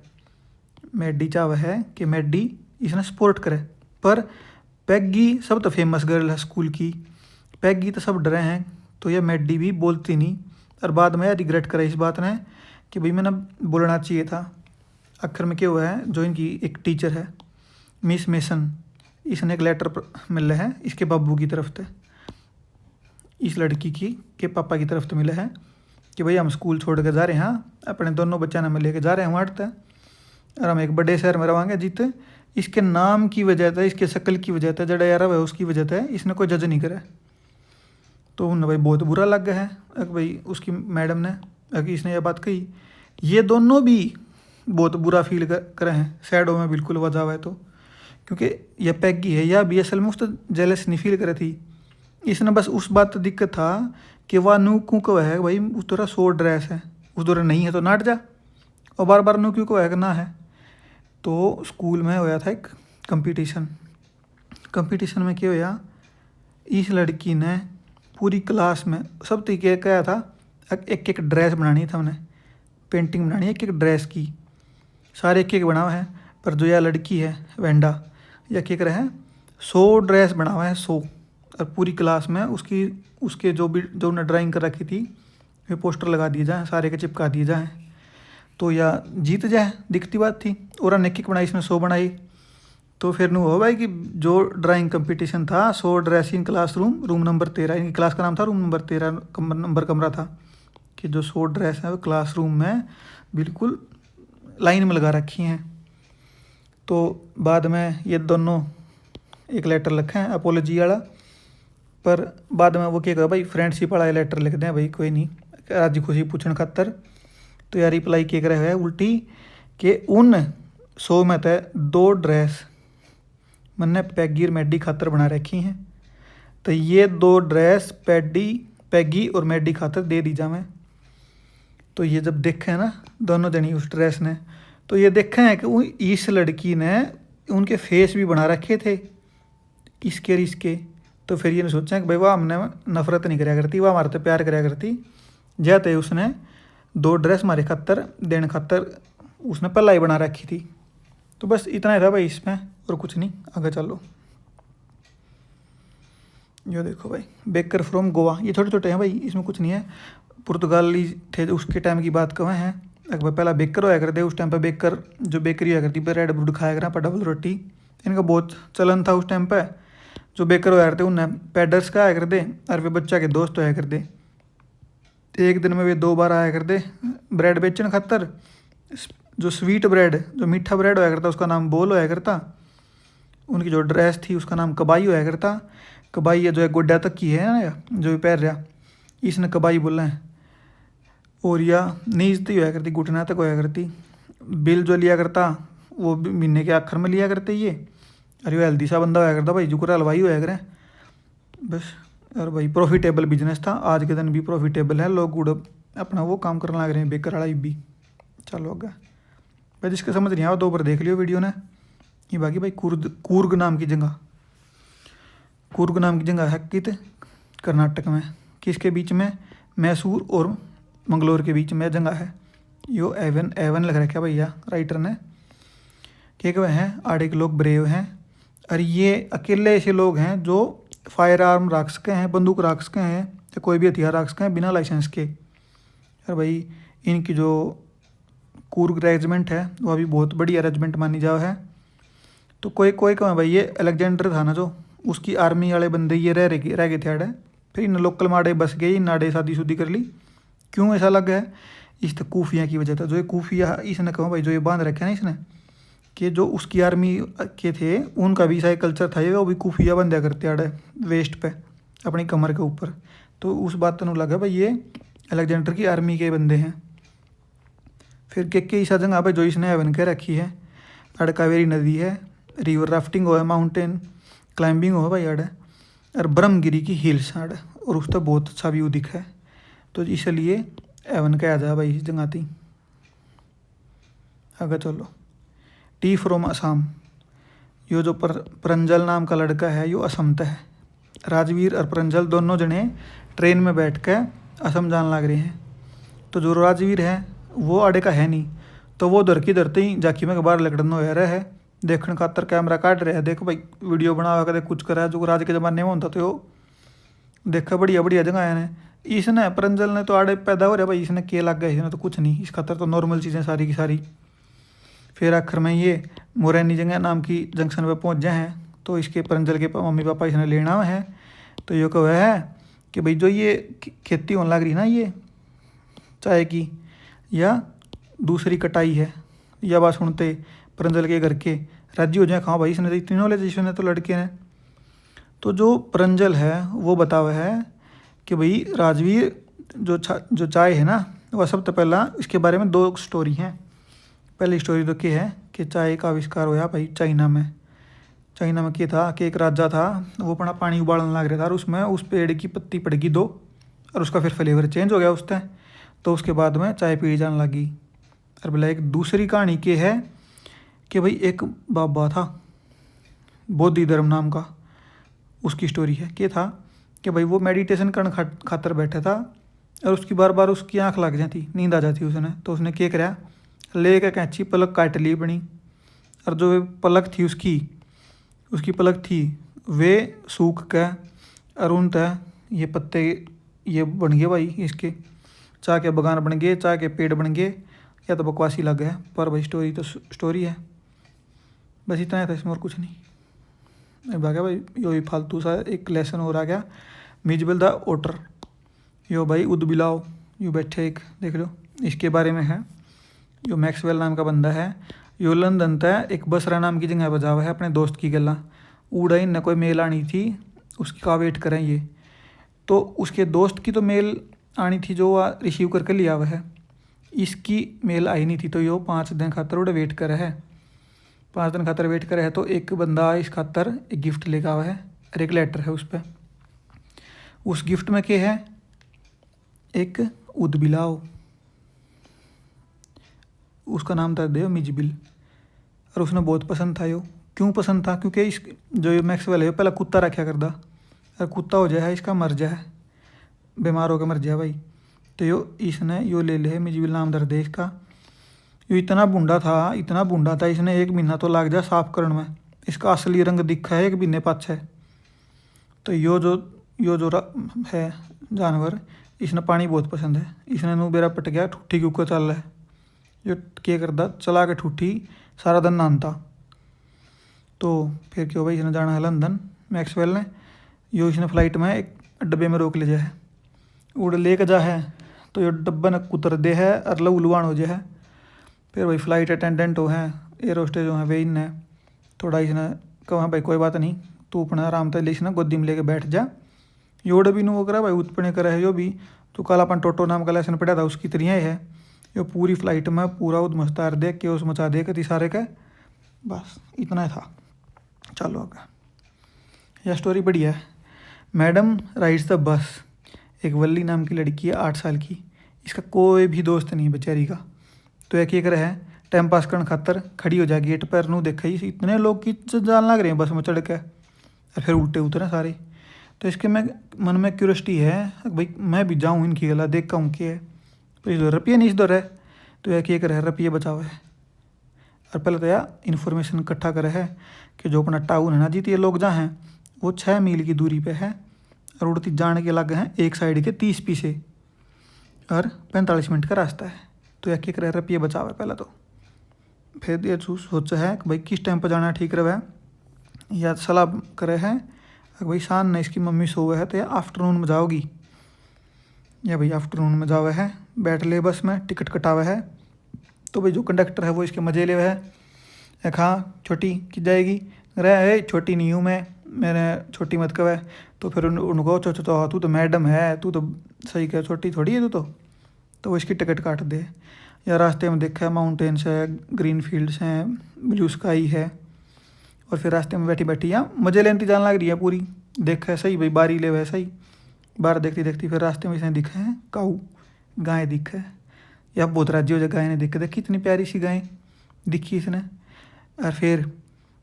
मैडी चावे है कि मैडी इसने सपोर्ट करे। पर पैगी सब तो फेमस गर्ल है स्कूल की, पैगी तो सब डरे हैं, तो यह मैडी भी बोलती नहीं। और बाद में रिग्रेट करे इस बात ने कि भाई मैंने बोलना चाहिए था। आखिर में क्या हुआ है, जो इनकी एक टीचर है मिस मेसन, इसने एक लेटर मिला है इसके बाबू की तरफ से, इस लड़की की के पापा की तरफ से मिला है कि भाई हम स्कूल छोड़ के जा रहे हैं, अपने दोनों बच्चा ने लेके जा रहे हैं वहाँ तक, और हम एक बड़े शहर में रहेंगे जीते, इसके नाम की वजह था, इसके शक्ल की वजह था, जड़ा यार है उसकी वजह था इसने कोई जज नहीं करा। तो उन्हें भाई बहुत बुरा लग गया है। अगर भाई उसकी मैडम ने अगर इसने यह बात कही, ये दोनों भी बहुत बुरा फील करे हैं, सैड हो में बिल्कुल वजह हुआ है। तो क्योंकि यह पैगी है या BSL में उस तो जेलस नहीं फील करे थी, इसने बस उस बात दिक्कत था कि वह नू क्यों को है भाई उस तरह 100 ड्रेस है, उस तरह नहीं है तो नाट जा, और बार बार नू क्यों को है कि ना है। तो स्कूल में होया था एक कंपटीशन में क्या होया, इस लड़की ने पूरी क्लास में सब तरीके कहा था एक एक ड्रेस बनानी था, उन्हें पेंटिंग बनानी है एक एक ड्रेस की, सारे एक एक बना हुआ है। पर जो यह लड़की है वेंडा, यह क्या करे है 100 ड्रेस बना हुआ है 100, और पूरी क्लास में उसके जो उन्हें ड्राइंग कर रखी थी वे पोस्टर लगा दिए जाए, सारे के चिपका दिए जाए, तो यह जीत जाए, दिखती बात थी। और एक एक बनाई, इसने 100 बनाई। तो फिर नू हो भाई कि जो ड्राइंग कंपटीशन था 100 ड्रेस इन रूम नंबर 13, इनकी क्लास का नाम था रूम नंबर 13 नंबर कमरा था, कि जो 100 ड्रेस है वो क्लासरूम में बिल्कुल लाइन में लगा रखी हैं। तो बाद में ये दोनों एक लेटर लिखे हैं अपोलॉजी वाला, पर बाद में वो क्या कहा भाई फ्रेंडशिप वाला लेटर लिख दें भाई, कोई नहीं राजी खुशी पूछने खातर। तो यार रिप्लाई क्या करे है उल्टी कि उन 100 में से 2 ड्रेस मैंने पैगी और मैडी खातर बना रखी हैं, तो ये 2 ड्रेस पैगी और मैडी खातर दे दी जाए। तो ये जब देखे ना दोनों जनी उस ड्रेस ने, तो ये देखे हैं कि इस लड़की ने उनके फेस भी बना रखे थे इसके। तो फिर ये सोचा कि भाई वाह हमने नफरत नहीं कराया करती, वाह हमारे तो प्यार कराया करती, जाते उसने 2 ड्रेस हमारे खातर देने खातर उसने पहला ही बना रखी थी। तो बस इतना ही था भाई इसमें, और कुछ नहीं। आगे चलो, ये देखो भाई बेकर फ्रॉम गोवा, ये छोटे छोटे हैं भाई, इसमें कुछ नहीं है। पुर्तगाली थे उसके टाइम की बात कहें हैं, अगर पहला बेकर होया करते उस टाइम पर, बेकर जो बेकरी होया करती ब्रेड ब्रूड खाया करा पर डबल रोटी, इनका बहुत चलन था उस टाइम पर। जो बेकर होया करते उन्हें पैडर्स का आया करते, और वे बच्चा के दोस्त होया करते। एक दिन में वे 2 बार आया करते ब्रेड बेचने खातर। जो स्वीट ब्रेड, जो मीठा ब्रेड होया करता उसका नाम बोल होया करता, उनकी जो ड्रेस थी उसका नाम कबाई होया करता। कबाई ये जो है गोड्डा तक की है ना जो पैर रहा, इसने कबाई बोला है। और या नीजती होया करती, घुटना तक होया करती। बिल जो लिया करता वो महीने के आखिर में लिया करते ये। अरे वो हेल्दी सा बंदा होया करता भाई, जुकरा हलवाई होया करे बस। और भाई प्रॉफिटेबल बिजनेस था, आज के दिन भी प्रॉफिटेबल है, लोग गुड़ अपना वो काम करने लग रहे हैं बेकर वाला भी। चलो आगे भाई, जिसके समझ नहीं आया 2 बार देख लियो वीडियो ने। ये बाकी भाई कूर्ग नाम की जगह है कित कर्नाटक में, किसके बीच में, मैसूर और मंगलोर के बीच में जगह है। यो एवन लग रखा है भैया राइटर ने, क्या वह हैं 8 लोग ब्रेव हैं, और ये अकेले ऐसे लोग हैं जो फायर आर्म रख सके हैं, बंदूक रख सके हैं, या कोई भी हथियार रख सके हैं बिना लाइसेंस के। और भाई इनकी जो कूर्ग रेजिमेंट है वो अभी बहुत बढ़िया रेजिमेंट मानी जाओ है। तो कोई कहें भाई ये अलेक्जेंडर था ना जो, उसकी आर्मी वाले बंदे ये रह गए थे आड़े, फिर इन लोकल माड़े बस गए, नाड़े शादी कर ली। क्यों ऐसा लग है, इस तो कूफिया की वजह था। जो ये कूफिया इसने कहा भाई जो ये बांध रखे ना इसने, कि जो उसकी आर्मी के थे उनका भी ऐसा कल्चर था, ये वो भी कूफिया बंधा करते आड़े वेस्ट पे अपनी कमर के ऊपर। तो उस बात तो लगा भाई ये अलेक्जेंडर की आर्मी के बंदे हैं। फिर के ऐसा जगह भाई जो इसने हेवन के रखी है, अड़ कावेरी नदी है, रिवर राफ्टिंग हो है, माउंटेन क्लाइंबिंग हो भाई अड़, और ब्रह्मगिरी की हिल्स अड़, और उस तो बहुत अच्छा व्यू दिखा है। तो इसलिए एवन कहा जा भाई इस जगह थी। आगे चलो, टी फ्रॉम असम, यो जो प्रंजल नाम का लड़का है यो असम का है। राजवीर और प्रंजल दोनों जने ट्रेन में बैठ कर असम जान लग रहे हैं। तो जो राजवीर है वो आड़े का है नहीं, तो वो धरते ही जाकी में बाहर लकड़न हो रहा है, देखने खातर कैमरा काट रहा है, देखो भाई वीडियो बना कदे कुछ करा जो राज के ज़माने में होता। तो देखा बढ़िया बढ़िया जगह है। इसने प्रंजल ने तो आड़े पैदा हो रहा भाई, इसने के लग गया, इसने तो कुछ नहीं, इस खातर तो नॉर्मल चीज़ें सारी की सारी। फिर आखिर में ये मोरैनी जगह नाम की जंक्शन पर पहुंच जाए हैं, तो इसके प्रंजल के मम्मी पापा इसने लेना है। तो ये कहा है कि भाई जो ये खेती होने लग रही ना ये चाय की, या दूसरी कटाई है, या बात सुनते प्रंजल के घर के राजी हो जाए। हाँ भाई इसने इतनी नॉलेज इसने तो लड़के ने। तो जो प्रंजल है वो बता हुआ है कि भाई राजवीर जो चाय है ना, वह सबसे पहला इसके बारे में 2 स्टोरी हैं। पहली स्टोरी तो क्या है कि चाय का आविष्कार हुआ भाई चाइना में। चाइना में क्या था कि एक राजा था, वो अपना पानी उबालने लग रहा था और उसमें उस पेड़ की पत्ती पड़ गई 2 और उसका फिर फ्लेवर चेंज हो गया उससे। तो उसके बाद में चाय पी जाने लगी। और बोला एक दूसरी कहानी के है कि भाई एक बाबा था बोधि धर्म नाम का, उसकी स्टोरी है। क्या था कि भाई वो मेडिटेशन करने खातर बैठा था और उसकी बार बार उसकी आँख लग जाती, नींद आ जाती उसने। तो उसने क्या करा, ले कर कैंची पलक काट ली बनी। और जो पलक थी उसकी पलक थी वे सूख के और उन तय ये पत्ते ये बन गए भाई, इसके चाय के बगान बन गए, चाय के पेड़ बन गए। या तो बकवासी लग गया, पर भाई स्टोरी तो स्टोरी है। बस इतना ही था इसमें और कुछ नहीं। अब आ गया भाई यो ही फालतू सा एक लेसन और आ गया, मिजबल द ओटर। यो भाई उद बिलाओ यो बैठे एक देख लो, इसके बारे में है। यो मैक्सवेल नाम का बंदा है, यो लंदन तय एक बसरा नाम की जगह बजा हुआ है अपने दोस्त की गला। उड़ा इन कोई मेल आनी थी उसकी का वेट करें ये। तो उसके दोस्त की तो मेल आनी थी जो रिसीव करके लिया हुआ है, इसकी मेल आई नहीं थी। तो यो 5 दिन खातर उड़े वेट करे है, 5 दिन खातर वेट करे है। तो एक बंदा इस खातर एक गिफ्ट लेकर आवा है और एक लेटर है उस पर। उस गिफ्ट में क्या है, एक उदबिलाओ, उसका नाम था देव मिजबिल। और उसने बहुत पसंद था यो। क्यों पसंद था, क्योंकि इस जो ये मैक्सवेल है पहले कुत्ता रखा करदा, और कुत्ता हो जाए इसका मर जाए, बीमार होकर मर जाए भाई। तो यो इसने यो ले ले मिजबिल नाम दर देश का। यो इतना बूढ़ा था इसने 1 महीना तो लग जा साफ करने में। इसका असली रंग दिखा है 1 महीने पाछे। तो यो जो है जानवर, इसने पानी बहुत पसंद है। इसने नू बेरा पट गया ठूठी के ऊपर चल रहा है। यो क्या करता, चला के ठूठी सारा दिन नहाता। तो फिर क्यों भाई इसने जाना है लंदन मैक्सवेल ने। यो इसने फ्लाइट में एक डब्बे में रोक ले जाए, उड़ लेके जा है। तो यो डब्बा ने कुतर दे है और लहू लुहान हो जाए। फिर भाई फ्लाइट अटेंडेंट हो है, एयर होस्टेज हो है, वे इनने थोड़ा इसने कहा भाई कोई बात नहीं, तू अपना आराम से इसने गोदी में लेके बैठ जा। योड़ भी नहीं वो करा भाई उत्पन्न करा है। यो भी तो कालापन टोटो नाम का लेसन पढ़ा था उसकी तरह है। यो पूरी फ्लाइट में पूरा उद्मस्तार देख के उस मचा दे कति सारे का। बस इतना ही था। चलो आगे, यह स्टोरी बढ़िया है। Madam rides the bus. एक वल्ली नाम की लड़की है 8 साल की, इसका कोई भी दोस्त नहीं है बेचारी का। तो एक एक रहे टाइम पास करने खातर खड़ी हो जाए गेट पर, नू देखा ही इतने लोग की जान लग रहे हैं बस में चढ़ के, और फिर उल्टे उतरे सारे। तो इसके मन में क्यूरियोसिटी है भाई मैं भी जाऊँ इनकी गला देख का क्या है। तो इस रुपये नहीं इस दौर है। तो एक एक रहे रुपये बचावे है। और पहले तो यार इन्फॉर्मेशन इकट्ठा करे है कि जो अपना टाउन है ना जीत ये लोग जहाँ हैं वो 6 मील की दूरी पे है, और उड़ती जाने के लगे हैं एक साइड के 30 पैसे और 45 मिनट का रास्ता है। तो एक एक रहे रुपये बचावे पहले तो। फिर ये सोचा है कि भाई किस टाइम पर जाना ठीक रहे, या सलाह करे है कि भाई शान ने इसकी मम्मी सोवे है तो या आफ्टरनून में जाओगी, या भाई आफ्टरनून में जावे है। बैठ ले बस में, टिकट कटावे है। तो भाई जो कंडक्टर है वो इसके मजे ले है। एक हाँ छोटी की जाएगी, रहे छोटी नहीं हूँ मैंने छोटी मत कवे। तो फिर उनको तो तू तो मैडम है, तू तो सही कह, छोटी थोड़ी है तू तो वो इसकी टिकट काट दे। या रास्ते में देखा है माउंटेन्स है, ग्रीन फील्ड्स हैं, ब्लू स्काई है। और फिर रास्ते में बैठी बैठी यहाँ मजे लेती जान लग रही है पूरी। देखा है सही भाई बारी ले वैसा ही बाहर देखती देखती फिर रास्ते में इसने दिखे हैं काऊ गाय दिखे है। या बहुत राज्य हो जाए गाय ने दिखे, देखी इतनी प्यारी सी गाय दिखी इसने। और फिर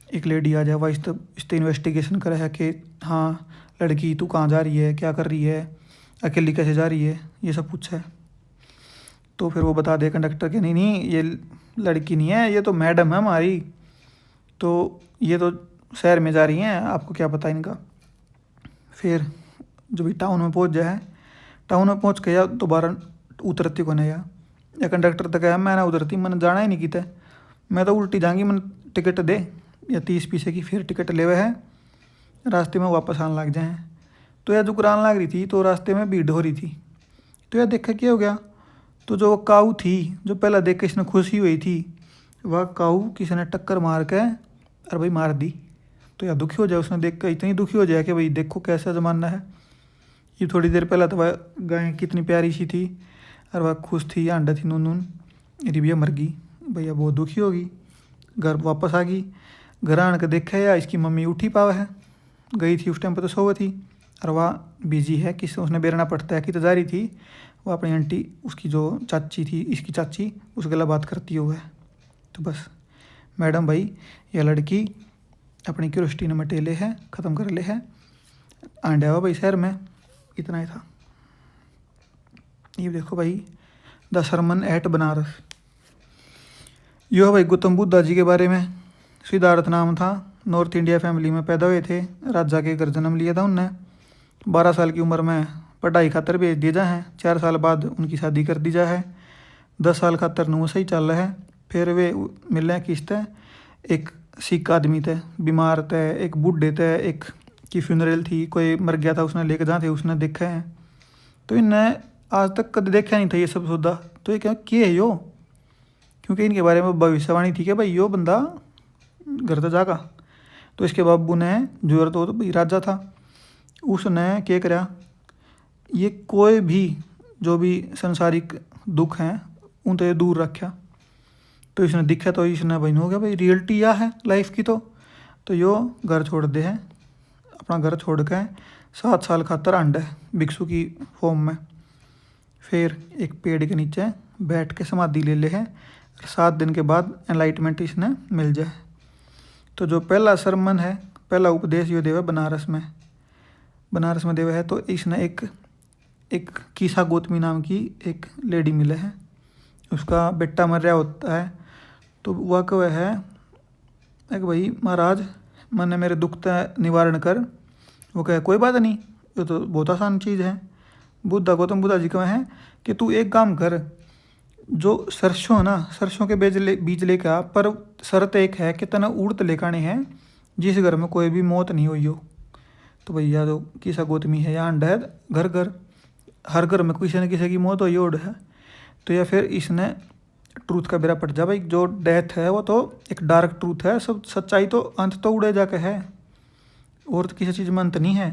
एक लेडी आ जाए, वह इस इन्वेस्टिगेशन करे है कि हाँ लड़की तू कहाँ जा रही है, क्या कर रही है, अकेली कैसे जा रही है, ये सब पूछा है। तो फिर वो बता दे कंडक्टर के नहीं ये लड़की नहीं है, ये तो मैडम है हमारी, तो ये तो शहर में जा रही हैं, आपको क्या पता इनका। फिर जो भी टाउन में पहुंच जाए, टाउन में पहुंच के या दोबारा उतरती को नहीं या कंडक्टर तक आया मैं ना उतरती, मैंने जाना ही नहीं किता, मैं तो उल्टी जाऊँगी, मैंने टिकट दे या 30 पैसे की। फिर टिकट ले हुए है, रास्ते में वापस आने लग जाए। तो यह जुकरान लग रही थी तो रास्ते में भीड़ हो रही थी। तो यह देखा क्या हो गया, तो जो काऊ थी जो पहला देख के इसने खुशी हुई थी, वह काऊ किसी ने टक्कर मार के अरे भाई मार दी। तो यार दुखी हो जाए, उसने देख कर इतनी दुखी हो जाए कि भाई देखो कैसा ज़माना है। ये थोड़ी देर पहले तो वह गाय कितनी प्यारी सी थी और वह खुश थी, अंडा थी नून नून, मेरी भैया मर गई। भैया बहुत दुखी होगी, घर वापस आ गई। घर आने के देखा या इसकी मम्मी उठी पावा है, गई थी उस टाइम पर तो सोवे थी, और वह बिजी है किस उसने बेरना पड़ता है कि तो जा रही थी वो अपनी आंटी, उसकी जो चाची थी इसकी चाची, उस गला बात करती हुआ है। तो बस मैडम भाई यह लड़की अपनी क्यूरियोसिटी ने मटेले है, ख़त्म कर ले है, आंडा हुआ भाई शहर में। इतना ही था। ये देखो भाई द सरमन एट बनारस। यो है भाई गौतम बुद्धा जी के बारे में। सिद्धार्थ नाम था, नॉर्थ इंडिया फैमिली में पैदा हुए थे, राजा के घर जन्म लिया था उनने। 12 साल की उम्र में पढ़ाई खातर भेज दिया है, 4 साल बाद उनकी शादी कर दी जा है। 10 साल खातर नुह सही चल रहा है। फिर वे मिले किस्त है, एक सिख आदमी थे, बीमार थे, एक बूढ़े थे, एक की फ्यूनरल थी, कोई मर गया था उसने लेके जहाँ थे उसने देखा है। तो इन्हें आज तक कभी देखा नहीं था ये सब सौदा। तो ये क्या है यो, क्योंकि इनके बारे में भविष्यवाणी थी कि भाई यो बंदा घर तो जागा। तो इसके बाबू ने जरूरत हो तो भाई राजा था, उसने क्या करा, ये कोई भी जो भी संसारिक दुख हैं उन तो ये दूर रखा। तो इसने दिखा तो इसने भाई हो गया भाई रियलिटी यह है लाइफ की। तो यो घर छोड़ दे है, अपना घर छोड़ के 7 साल खातर अंडे भिक्षु की फॉर्म में, फिर एक पेड़ के नीचे बैठ के समाधि ले ले है, 7 दिन के बाद एनलाइटमेंट इसने मिल जाए। तो जो पहला सरमन है, पहला उपदेश यो देवा बनारस में देवा है। तो इसने एक कीसा गौतमी नाम की एक लेडी मिले है, उसका बेटा मर रहा होता है। तो वह कह है एक भाई महाराज मैंने मेरे दुख का निवारण कर। वो कहे कोई बात नहीं, ये तो बहुत आसान चीज़ है। गौतम बुद्धा जी कहे हैं कि तू एक काम कर, जो सरसों है ना, सरसों के बीज लेकर आ, पर शर्त एक है कि तना उड़त लेकर हैं जिस घर में कोई भी मौत नहीं हुई हो। तो भैया तो किसा गौतमी है यहाँ अंडा है, घर घर हर घर में किसी न किसी की मौत हुई ओढ़ है। तो या फिर इसने ट्रूथ का बेरा पट जा भाई, जो डेथ है वो तो एक डार्क ट्रूथ है, सब सच्चाई तो अंत तो उड़े जाके है, और तो किसी चीज़ में अंत नहीं है।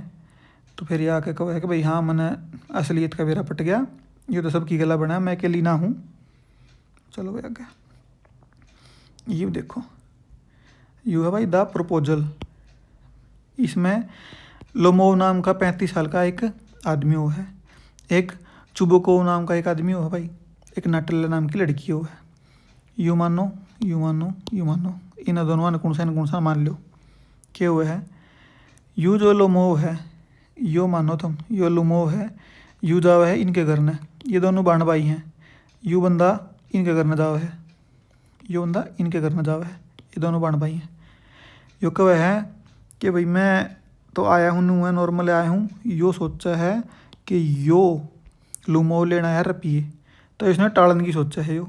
तो फिर यह आके कहे कि भाई हाँ मैंने असलियत का बेरा पट गया, ये तो सबकी गला बना, मैं अकेली ना हूँ। चलो भाई आगे ये देखो, यू है भाई द प्रपोजल। इसमें लोमोव नाम का 35 साल का एक आदमी हो है, एक चुबोकोव नाम का एक आदमी हो है भाई, एक नटल्ला नाम की लड़की हो है। यू मानो इन दोनों ने कौन सा मान लो क्या हुआ है। यू जो लोमोव है, यो मानो तुम, यो लोमोव है, यू जाव है इनके घर ने, ये दोनों बाण भाई हैं। यू बंदा इनके घर न जाव है, यो बंदा इनके घर न जाव है, ये दोनों बाण भाई हैं। यो कह है कि भाई मैं तो आया हूँ नू है नॉर्मल आया हूँ, यो सोचा है कि यो लुमोव लेना है रपिए, तो इसने टालन की सोचा है यो।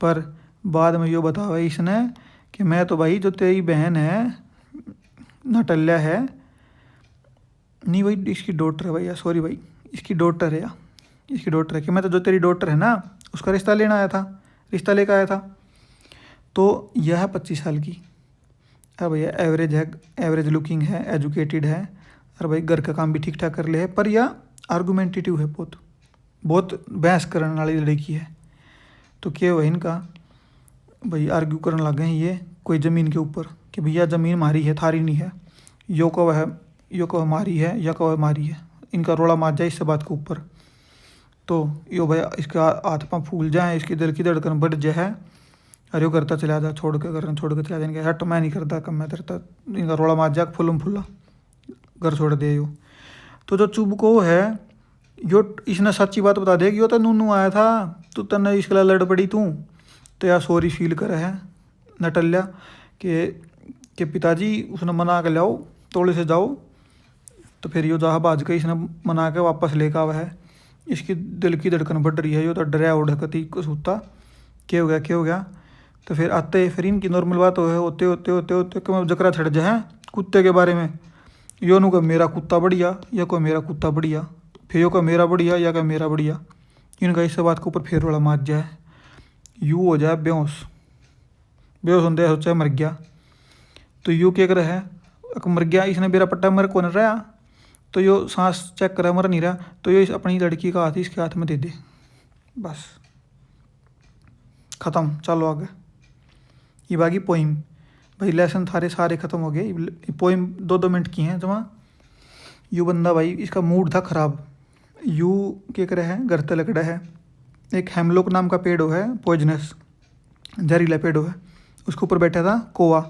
पर बाद में यो बतावा इसने कि मैं तो भाई जो तेरी बहन है नटल्या है, नहीं भाई इसकी डॉटर है भैया, सॉरी भाई इसकी डॉटर है, इसकी डॉटर है कि मैं तो जो तेरी डॉटर है ना उसका रिश्ता लेना आया था, रिश्ता लेकर आया था। तो यह है 25 साल की, अरे भैया एवरेज है, एवरेज लुकिंग है, एजुकेटेड है, अरे भाई घर का काम भी ठीक ठाक कर ले है, पर यह आर्गूमेंटेटिव है, बहुत बहस करने वाली लड़की है। तो क्या हुआ इनका भाई आर्ग्यू करने लग गए ये कोई ज़मीन के ऊपर कि भैया ज़मीन हमारी है थारी नहीं है, यो को हमारी है या को हमारी है, इनका रोड़ा मार जाए इससे बात के ऊपर। तो यो भाई इसका हाथ पाँव फूल जाए, इसकी दिल की धड़कन बढ़ जाए, अरे वो करता चला जा, छोड़ के चला जाएंगे, हट मैं नहीं करता कम, मैं करता, इनका रोड़ा मार जा फुलम फुला घर छोड़ दे यो। तो जो चुभ को है यो इसने सच्ची बात बता देगी, यो तो नूनू आया था तो तन्ने इसके लिए लड़ पड़ी तू, तो यार सॉरी फील करे है नटल्या कि पिताजी उसने मना के लाओ तोड़े से जाओ। तो फिर यो जहाँ बाज के इसने मना के वापस लेकर आवा है, इसकी दिल की धड़कन बढ़ रही है, यो तो डरा उड़ कती को सूता क्या हो गया। तो फिर आते फिर इनकी नॉर्मल बात होते कि मैं जकरा छड़ जाए कुत्ते के बारे में, यो नु का मेरा कुत्ता बढ़िया या कोई मेरा कुत्ता बढ़िया, फिर यो का मेरा बढ़िया या का मेरा बढ़िया, इनका इस बात के ऊपर फिर वाला मार जाए, यू हो जाए बेहोश होते सोचा मर गया। तो यो क्या कर है, मर गया, इसने बेरा पट्टा मर को न रहा, तो यो सांस चेक करा मर नहीं रहा, तो यो इस अपनी लड़की का हाथ इसके हाथ में दे दे, बस ख़त्म। चलो आगे। ये बाकी पोइम भाई, लेसन थारे सारे ख़त्म हो गए। ये पोइम 2-2 मिनट की हैं जमा। यू बंदा भाई इसका मूड था ख़राब, यू क्या करे है, घर ते लकड़ा है, एक हेमलॉक नाम का पेड़ है, पॉइजनस जहरीला पेड़ है, उसके ऊपर बैठा था कोवा,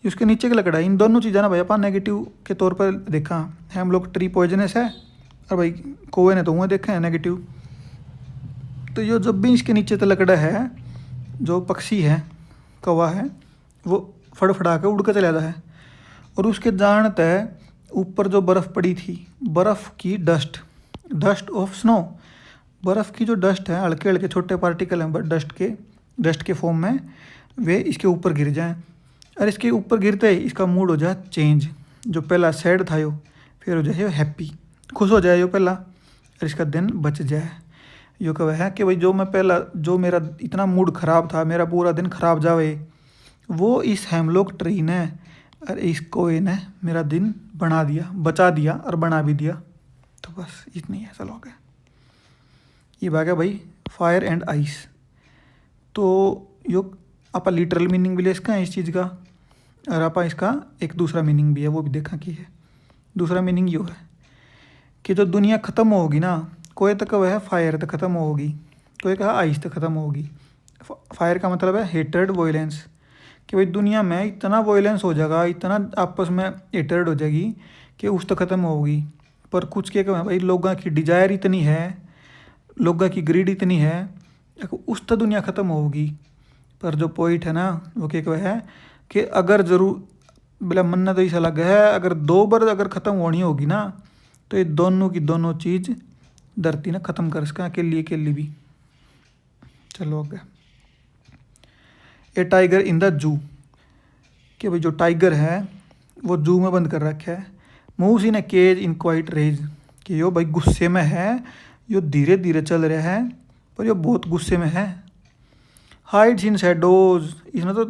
उसके नीचे का लकड़ा है। इन दोनों चीज़ें ना भाई अपन नेगेटिव के तौर पर देखा, हेमलॉक ट्री पॉइजनस है और भाई कोवे ने तो हुए देखा है नेगेटिव। तो यो जब भी इसके नीचे तो लकड़ा है, जो पक्षी है कौवा है, वो फड़फड़ा के उड़ कर चला जाता है, और उसके जानते ऊपर जो बर्फ़ पड़ी थी, बर्फ़ की डस्ट ऑफ स्नो, बर्फ़ की जो डस्ट है, हल्के हल्के छोटे पार्टिकल हैं डस्ट के फॉर्म में, वे इसके ऊपर गिर जाएं, और इसके ऊपर गिरते ही इसका मूड हो जाए चेंज। जो पहला सैड था यो, फिर हो जाए हैप्पी, खुश हो जाए यो पहला, और इसका दिन बच जाए। यो कह है कि भाई जो मेरा इतना मूड ख़राब था, मेरा पूरा दिन ख़राब जावे, वो इस हेमलॉक ट्री ने और इस कोए ने मेरा दिन बना दिया, बचा दिया और बना भी दिया। तो बस इतनी है, चलो गया। ये बात भाई फायर एंड आइस। तो यो आप लिटरल मीनिंग भी ले इसका है इस चीज़ का, और आप इसका एक दूसरा मीनिंग भी है, वो भी देखा कि है। दूसरा मीनिंग यो है कि जो दुनिया ख़त्म होगी ना, कोई तक वह है फायर तक ख़त्म होगी, कोई कहा आइस तक ख़त्म होगी। फायर का मतलब है हेटर्ड वॉयलेंस, कि भाई दुनिया में इतना वॉयलेंस हो जाएगा, इतना आपस में हेटर्ड हो जाएगी कि उस तक ख़त्म होगी। पर कुछ क्या कहें भाई, लोगों की डिजायर इतनी है, लोगों की ग्रीड इतनी है, उस तक दुनिया ख़त्म होगी। पर जो पॉइंट है ना, वो क्या कहे है कि अगर ज़रूर बिला मन्ना तो ऐसा लग है, अगर 2 बार अगर ख़त्म होनी होगी ना, तो ये दोनों की दोनों चीज़ धरती ने ख़त्म कर सका, अकेली भी। चलो आगे। ए टाइगर इन द जू, कि भाई जो टाइगर है वो जू में बंद कर रखा है। Moves in a cage in quite rage, कि यो भाई गुस्से में है, यो धीरे धीरे चल रहा है, पर यो बहुत गुस्से में है। हाइड्स इन शैडोज, इसने तो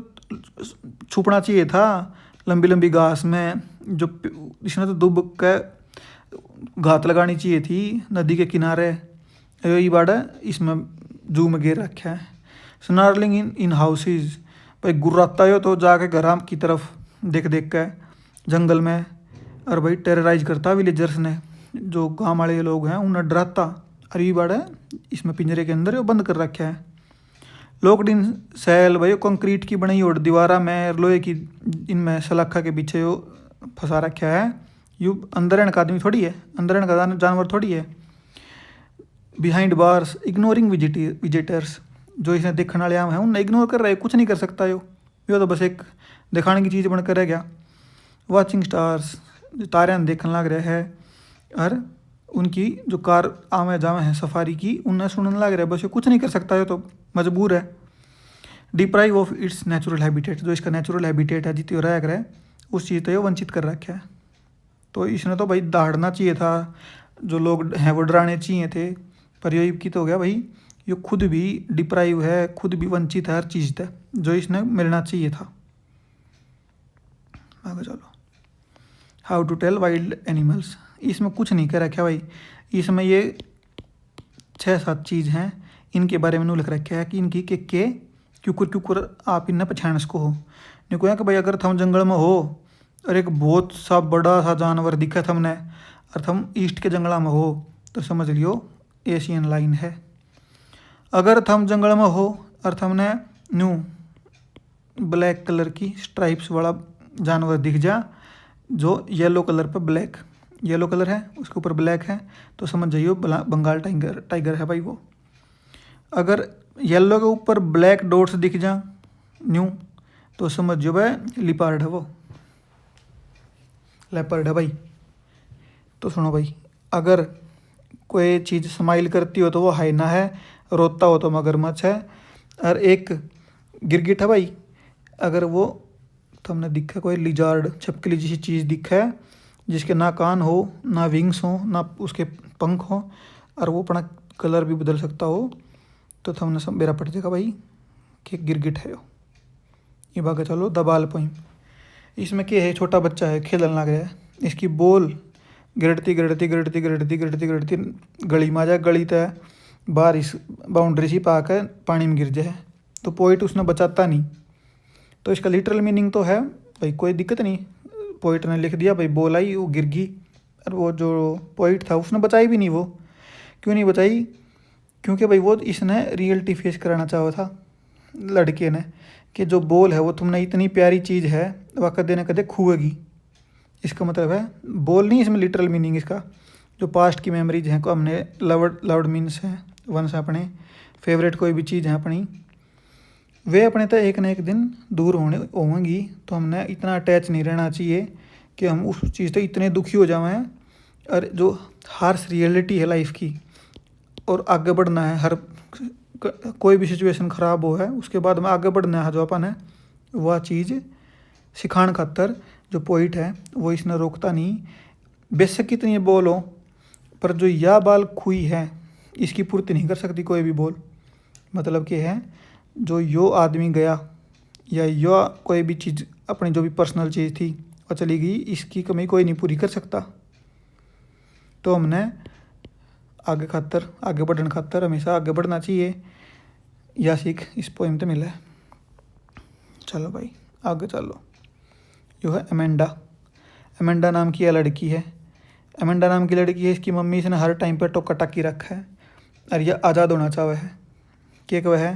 छुपना चाहिए था लंबी लंबी घास में, जो इसने तो दुब का घात लगानी चाहिए थी नदी के किनारे, यही बाड़ा इसमें जू में गिर रखा है। स्नार्लिंग इन हाउसेज, भाई गुर्राता हो तो जाके घर की तरफ देख के जंगल में, और भाई टेरराइज करता विलेजर्स ने, जो गाँव वाले लोग हैं उन्हें डराता। और ये बाड़ा इसमें पिंजरे के अंदर बंद कर रखा है। लॉक्ड इन सेल, भाई कंक्रीट की बनी और दीवारा में लोहे की इनमें सलाखा के पीछे वो फंसा रखा है। यू अंदर रहने का आदमी थोड़ी है, अंदर रहने का जानवर थोड़ी है। बिहाइंड बार्स इग्नोरिंग विजिटर्स, जो इसे देखने वाले आम हैं उन्हें इग्नोर कर रहे, कुछ नहीं कर सकता यो तो बस एक दिखाने की चीज़ बनकर रह गया। वॉचिंग स्टार्स, जो तारे देखने लग रहे हैं, और उनकी जो कार आवे जावे हैं सफारी की, उन्हें सुनने लग रहा है, बस ये कुछ नहीं कर सकता है, तो मजबूर है। Deprive of its natural habitat, जो इसका नेचुरल हैबिटेट है जितनी रह रहा है, उस चीज़ तो ये वंचित कर रखा है। तो इसने तो भाई दहाड़ना चाहिए था, जो लोग हैं वो डराने चाहिए थे, पर यही की तो हो गया भाई, ये खुद भी डिप्राइव है, खुद भी वंचित है हर चीज़ से, जो इसने मिलना चाहिए था। आगे चलो। How to tell wild animals, इसमें कुछ नहीं कह रखा भाई, इसमें ये 6-7 चीज़ हैं, इनके बारे में लिख रखा है कि इनकी के क्यूकुर आप इन्हें पहचान सको हो। नहीं कहा कि भाई अगर थम जंगल में हो और एक बहुत सा बड़ा सा जानवर दिखा थमने, और थम ईस्ट के जंगल में हो, तो समझ लियो एशियन लाइन है। अगर थम जंगल में हो और थमने न्यू ब्लैक कलर की स्ट्राइप्स वाला जानवर दिख जा, जो येलो कलर पर ब्लैक, येलो कलर है उसके ऊपर ब्लैक है, तो समझ जाइयो बंगाल टाइगर है भाई वो। अगर येलो के ऊपर ब्लैक डॉट्स दिख जा न्यू, तो समझ जाओ भाई लिपार्ड है वो, लेपर्ड है भाई। तो सुनो भाई, अगर कोई चीज़ स्माइल करती हो तो वो हाइना है, रोता हो तो मगरमच्छ है, और एक गिरगिट है भाई। अगर वो तुमने दिखा कोई लिजार्ड छपकली जैसी चीज़ दिखा है, जिसके ना कान हो ना विंग्स हो ना उसके पंख हो, और वो अपना कलर भी बदल सकता हो, तो तुमने सब बेरा पड़ जाएगा भाई कि गिरगिट है। ये बाकी चलो दबाल पोइम। इसमें क्या है, छोटा बच्चा है खेलन लग रहा है, इसकी बॉल गिरती गिरती गिरती गिरती गिरती गिरती गली में आ जाए, गली तय बाहर इस बाउंड्री सी पाकर पानी में गिर जाए, तो पोइट उसने बचाता नहीं। तो इसका लिटरल मीनिंग तो है भाई कोई दिक्कत नहीं, पोइट ने लिख दिया भाई बॉल आई वो गिर गई, और वो जो पोइट था उसने बचाई भी नहीं। वो क्यों नहीं बचाई? क्योंकि भाई वो इसने रियलिटी फेस कराना चाहा था लड़के ने, कि जो बॉल है वो तुमने इतनी प्यारी चीज़ है वह कदे न कदे खुएगी। इसका मतलब है बॉल नहीं, इसमें लिटरल मीनिंग इसका जो पास्ट की मेमोरीज हैं को हमने लव्ड मीन्स है वंस अपने फेवरेट कोई भी चीज़ है अपनी, वे अपने तो एक न एक दिन दूर होंगी। तो हमने इतना अटैच नहीं रहना चाहिए कि हम उस चीज़ से इतने दुखी हो जाएं, और जो हार्श रियलिटी है लाइफ की, और आगे बढ़ना है, हर कोई भी सिचुएशन ख़राब हो है उसके बाद में आगे बढ़ना है जो अपन है, वह चीज़ सिखाने खातर जो पोइट है वो इसने रोकता नहीं। बेशक कितनी बॉल हो, पर जो यह बाल खुई है इसकी पूर्ति नहीं कर सकती कोई भी बॉल। मतलब कि है जो यो आदमी गया या यो कोई भी चीज़ अपनी जो भी पर्सनल चीज़ थी वो चली गई, इसकी कमी कोई नहीं पूरी कर सकता। तो हमने आगे खातर, आगे बढ़ने खातर हमेशा आगे बढ़ना चाहिए, यह सीख इस पोइम से मिला है। चलो भाई आगे चलो। जो है अमेंडा, अमेंडा नाम की यह लड़की है, अमेंडा नाम की लड़की है, इसकी मम्मी इसने हर टाइम पर टोका टाकी रखा है, और यह आज़ाद होना चाहे है। क्या कह है,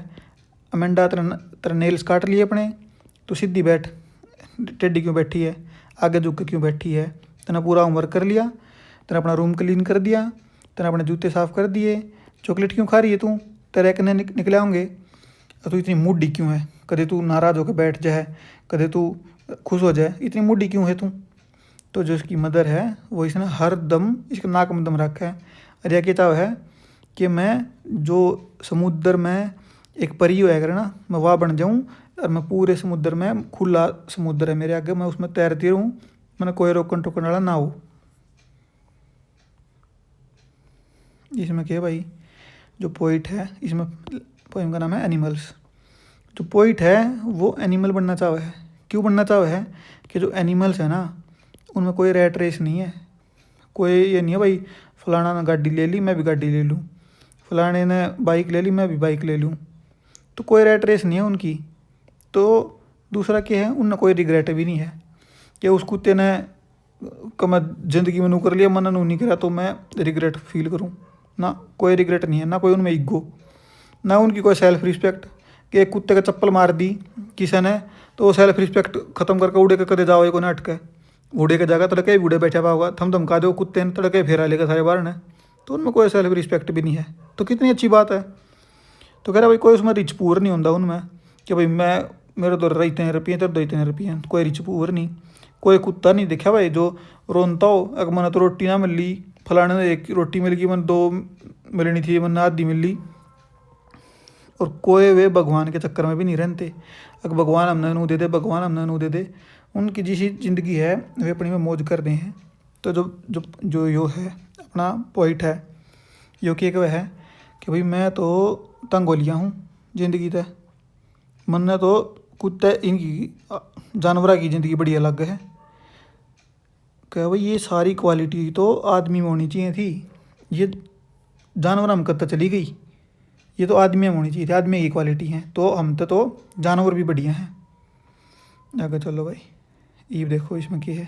अमेंडा तेरा नेल्स काट लिए अपने, तो सीधी बैठ, टेढ़ी क्यों बैठी है, आगे झुक के क्यों बैठी है, तेना पूरा होमवर्क कर लिया, तेना अपना रूम क्लीन कर दिया, तेना अपने जूते साफ़ कर दिए, चॉकलेट क्यों खा रही है तू, तेरे कने निकले होंगे, तू इतनी मूडी क्यों है, कदे तू नाराज़ होकर बैठ जाए, कदे तू खुश हो जाए, इतनी मूडी क्यों है तू। तो जो इसकी मदर है वो इसने हर दम इसका नाक में दम रखा है, और यह कहता है कि मैं जो समुद्र में एक परी होया करे ना, मैं वहाँ बन जाऊँ, और मैं पूरे समुद्र में, खुला समुद्र है मेरे आगे, मैं उसमें तैरती रहूँ, मैंने कोई रोकन टोकन वाला ना हो। इसमें क्या भाई जो पोइट है, इसमें पोइम का नाम है एनिमल्स। जो पोइट है वो एनिमल बनना चाहे है। क्यों बनना चाहे है कि जो एनिमल्स है ना उनमें कोई रैट रेस नहीं है, कोई ये नहीं है भाई फलाना ने गाड़ी ले ली मैं भी गाड़ी ले लूँ, फलाने ने बाइक ले ली मैं भी बाइक ले लूँ, तो कोई रैट रेस नहीं है उनकी। तो दूसरा क्या है, उनने कोई रिग्रेट भी नहीं है कि उस कुत्ते ने मैं ज़िंदगी में नू कर लिया, मन नू नहीं करा तो मैं रिग्रेट फील करूँ ना, कोई रिग्रेट नहीं है ना, कोई उनमें ईगो ना, उनकी कोई सेल्फ रिस्पेक्ट कि एक कुत्ते का चप्पल मार दी किसी ने तो वो सेल्फ रिस्पेक्ट खत्म करके उड़े के कदे जाओ को ना अटके, उड़े के जाएगा तड़के बूढ़े बैठा हुआ होगा, थम धमका दो कुत्ते ने तड़के फेरा लेगा सारे बार ने, तो उनमें कोई सेल्फ रिस्पेक्ट भी नहीं है। तो कितनी अच्छी बात है। तो कह रहा भाई कोई उसमें रिच पूर नहीं होता उनमें कि भाई मैं मेरे तो इतने रुपये तेरे तो इतने रुपये, कोई रिच पूर नहीं। कोई कुत्ता नहीं देखा भाई जो रोनता हो अगर मैंने तो रोटी ना मिली, फलाने ने एक रोटी मिल गई, मैंने 2 मिलनी थी, मैंने आधी मिली। और कोई वे भगवान के चक्कर में भी नहीं रहते, अगर भगवान हमने नू दे दे, भगवान हमने नू दे दे, उनकी जिसी ज़िंदगी है वे अपनी में मौज कर रहे हैं। तो जो जो जो यो है अपना पॉइंट है यो कि एक वह है कि भाई मैं तो तंग हो लिया हूँ ज़िंदगी तय, मन्ने तो कुत्ते इनकी जानवरों की ज़िंदगी बड़ी अलग है। क्या भाई ये सारी क्वालिटी तो आदमी में होनी चाहिए थी, ये जानवर में कत्ता चली गई, ये तो आदमी में होनी चाहिए थी, आदमी की क्वालिटी है, तो हम तो जानवर भी बढ़िया हैं। आगे चलो भाई, ये देखो इसमें क्या है,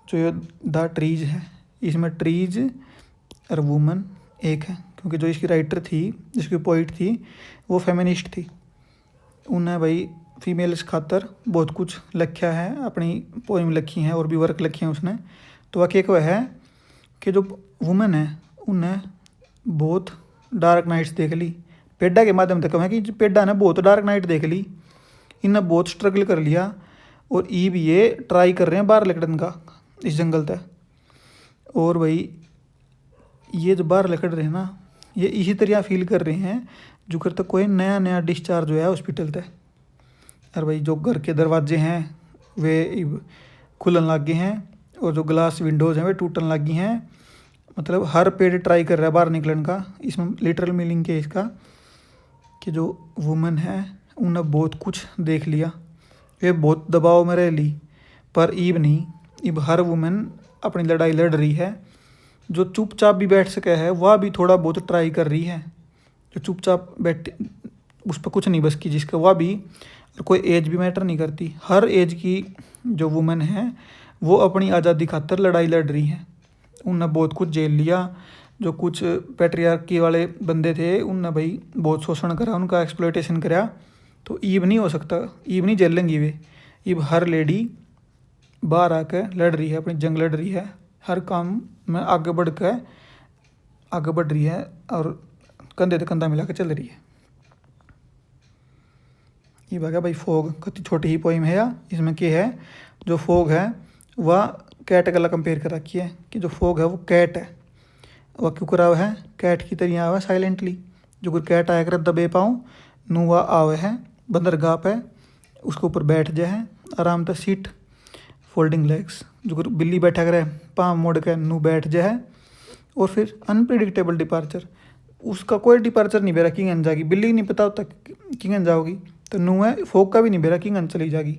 जो ये द ट्रीज है, इसमें ट्रीज और वुमन एक है, क्योंकि जो इसकी राइटर थी, जिसकी पोइट थी, वो फेमिनिस्ट थी। उन्हें भाई फीमेल्स खातर बहुत कुछ लिखा है, अपनी पोइम लिखी हैं और भी वर्क लिखे हैं उसने। तो वाकई एक वह है कि जो वुमेन है उन्हें बहुत डार्क नाइट्स देख ली, पेड्डा के माध्यम से कहूँ कि पेड्डा ने बहुत डार्क नाइट देख ली, इन्हें बहुत स्ट्रगल कर लिया, और ईब ये ट्राई कर रहे हैं बाहर निकलने का इस जंगल तक। और भाई ये जो बाहर निकल रहे हैं ना, ये इसी तरह फील कर रहे हैं जो करते कोई नया नया डिस्चार्ज हुआ है हॉस्पिटल तक। और भाई जो घर के दरवाजे हैं वे खुलन लग गए हैं, और जो ग्लास विंडोज़ हैं वे टूटने लग गई हैं। मतलब हर पेड़ ट्राई कर रहा है बाहर निकलने का। इसमें लिटरल मीनिंग क्या है इसका कि जो वुमेन है उन्हें बहुत कुछ देख लिया, वे बहुत दबाव में रह ली, पर ईब नहीं, ईब हर वुमेन अपनी लड़ाई लड़ रही है। जो चुपचाप भी बैठ सके है वह भी थोड़ा बहुत ट्राई कर रही है। जो चुपचाप बैठ उस पर कुछ नहीं बस की जिसका, वह भी, और कोई एज भी मैटर नहीं करती। हर एज की जो वुमेन है वो अपनी आज़ादी खातर लड़ाई लड़ रही हैं। उनने बहुत कुछ झेल लिया। जो कुछ पैट्रियार्की वाले बंदे थे उनने भाई बहुत शोषण करा, उनका एक्सप्लॉयटेशन करा। तो ईब नहीं हो सकता, ईब नहीं झेल लेंगी वे। ईब हर लेडी बाहर आकर लड़ रही है, अपनी जंग लड़ रही है, हर काम में आगे बढ़ रही है और कंधे से कंधा मिला कर चल रही है। ये बात भाई फोग कति छोटी ही पोइम है या इसमें क्या है, जो फोग है वह कैट गला कंपेयर कर रखी है कि जो फोग है वो कैट है। वह क्यों करा हुआ है, कैट की तरह आवा साइलेंटली। जो कोई कैट आया कर दबे पाऊँ नू वह आवे है, बंदर गाप है, उसके ऊपर बैठ जाए है आराम से, सीट फोल्डिंग लेग्स। जो कोई बिल्ली बैठा करे पाँव मोड़ के नू बैठ जाए। और फिर अनप्रिडिक्टेबल डिपार्चर, उसका कोई डिपार्चर नहीं बेरा किंगन जाएगी। बिल्ली नहीं पता होता किंगन जाओगी, तो नू है फोक का भी नहीं बेरा किंगन चली जाएगी।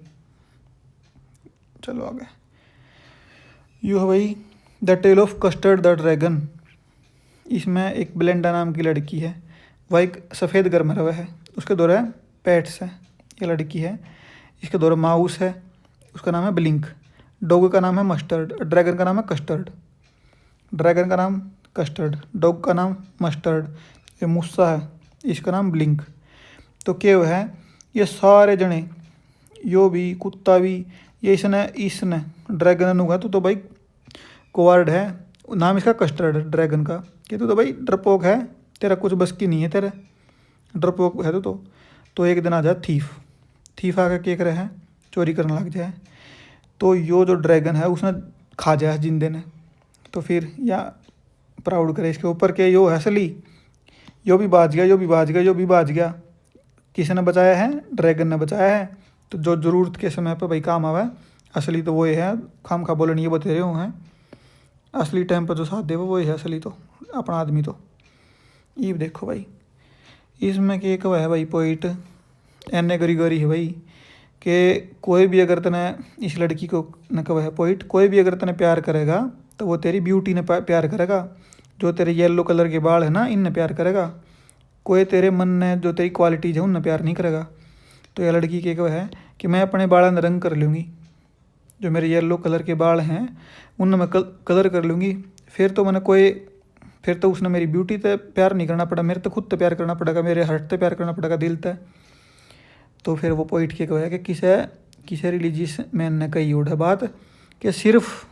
चलो आगे। यू है भाई the tale of custard the dragon. इसमें एक ब्लेंडा नाम की लड़की है, वह एक सफ़ेद गरमरवा है, उसके दो पेट्स है। ये लड़की है, इसके दो माउस है, उसका नाम है ब्लिंक। डॉग का नाम है मस्टर्ड, ड्रैगन का नाम है कस्टर्ड। ड्रैगन का नाम कस्टर्ड, डॉग का नाम मस्टर्ड। ये मुस्सा है, इसका नाम ब्लिंक। तो क्या है, ये सारे जने, यो भी कुत्ता भी, ये इसने ड्रैगन हुआ तो भाई कोवार्ड है। नाम इसका कस्टर्ड ड्रैगन का, कि तो भाई डरपोक है, तेरा कुछ बस की नहीं है, तेरा डरपोक है तो एक दिन आ जाए थीफ आकर क्या करे है, चोरी करने लग जाए। तो यो जो ड्रैगन है उसने खा जाए जिंदे ने, तो फिर या प्राउड करे इसके ऊपर के यो हंसली, यो भी बाज गया, यो भी बाज गया, यो भी बाज गया। किसने बचाया है, ड्रैगन ने बचाया है। तो जो ज़रूरत के समय पर भाई काम आवे, असली तो वो है, खाम खा बोले नहीं ये बतेरे हुए हैं, असली टाइम पर जो साथ दे वो है असली तो अपना आदमी। तो ये देखो भाई इसमें कि एक है भाई पोइट एन ग्रीगोरी है भाई, कि कोई भी अगर तने इस लड़की को न कहा है पोइट, कोई भी अगर तने प्यार करेगा तो वो तेरी ब्यूटी ने प्यार करेगा। जो तेरे येलो कलर के बाल है ना इनने प्यार करेगा। कोई तेरे मन ने जो तेरी क्वालिटीज़ है उनने प्यार नहीं करेगा। तो यह लड़की के है कि मैं अपने बालों में रंग कर लूँगी, जो मेरे येलो कलर के बाल हैं उनमें मैं कलर कर लूँगी। फिर तो उसने मेरी ब्यूटी पे प्यार नहीं करना पड़ा, मेरे तो खुद पे प्यार करना पड़ेगा, मेरे हार्ट पे प्यार करना पड़ेगा, दिल पे। तो फिर वो पोइट के है कि किसे रिलीजियस मैन ने कही उड़ा बात कि सिर्फ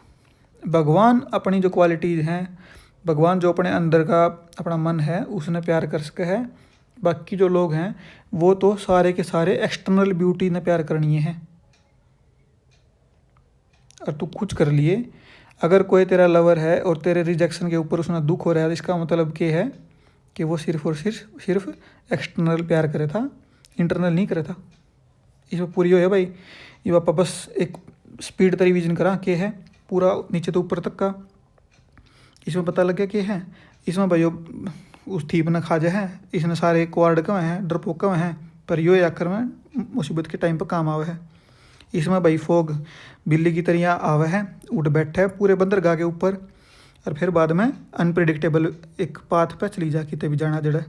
भगवान अपनी जो क्वालिटीज़ हैं, भगवान जो अपने अंदर का अपना मन है उसने प्यार कर सके है। बाकी जो लोग हैं वो तो सारे के सारे एक्सटर्नल ब्यूटी ने प्यार करनी है। और तू कुछ कर लिए, अगर कोई तेरा लवर है और तेरे रिजेक्शन के ऊपर उसने दुख हो रहा है, इसका मतलब क्या है कि वो सिर्फ और सिर्फ एक्सटर्नल प्यार करे था, इंटरनल नहीं करे था। इसमें पूरी हो है भाई, ये पापा बस एक स्पीड तरी विजन करा के है पूरा नीचे तो ऊपर तक का। इसमें पता लग गया कि है इसमें भाई उस थीप ने खा जाए है, इसने सारे क्वार्ड कवे हैं, डरपोक कवे हैं, पर यो आखिर में मुसीबत के टाइम पर काम आवे है। इसमें भाई फोग बिल्ली की तरह आवे है, उठ बैठे है पूरे बंदरगाह के ऊपर, और फिर बाद में अनप्रिडिक्टेबल एक पाथ पे चली जा किते भी जाना जड़ा।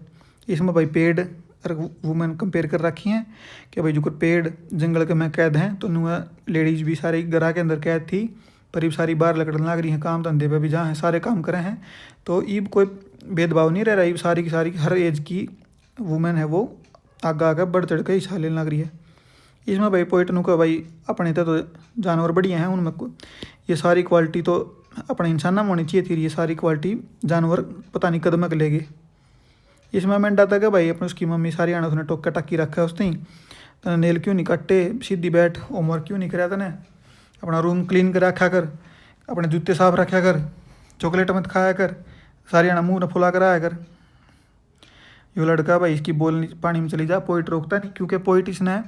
इसमें भाई पेड़ और वुमेन कंपेयर कर रखी हैं कि भाई जो पेड़ जंगल के में कैद हैं, तो नुआ लेडीज़ भी सारी घरा के अंदर कैद थी, पर ये सारी बाहर लकड़न लग रही हैं, काम धंधे पे भी जहाँ हैं सारे काम करे हैं। तो ईब कोई भेदभाव नहीं रह रहा, ईब सारी की सारी हर एज की वुमेन है वो आगे आगे बढ़ चढ़ के हिस्सा लेने लग रही है। इसमें भाई पोइट नु का भाई अपने तो जानवर बढ़िया हैं, उनमें ये सारी क्वालिटी तो अपने इंसान में होनी चाहिए थी, ये सारी क्वालिटी जानवर पता नहीं कदम ले गए। इसमें मेंढा था कि भाई अपने उसकी मम्मी सारी आना उसने टोका टक्की रखा है उसने, तने नेल क्यों नहीं कट्टे, सीधी बैठ, होमवर्क क्यों नहीं कराया तने, अपना रूम क्लीन कर रखा कर, अपने जूते साफ रखा कर, चॉकलेट मत खाया कर, सारी आना मुँह न फुला कर आया कर। यो लड़का भाई इसकी बोल पानी में चली जा, पोइट रोकता नहीं, क्योंकि पोइट इसने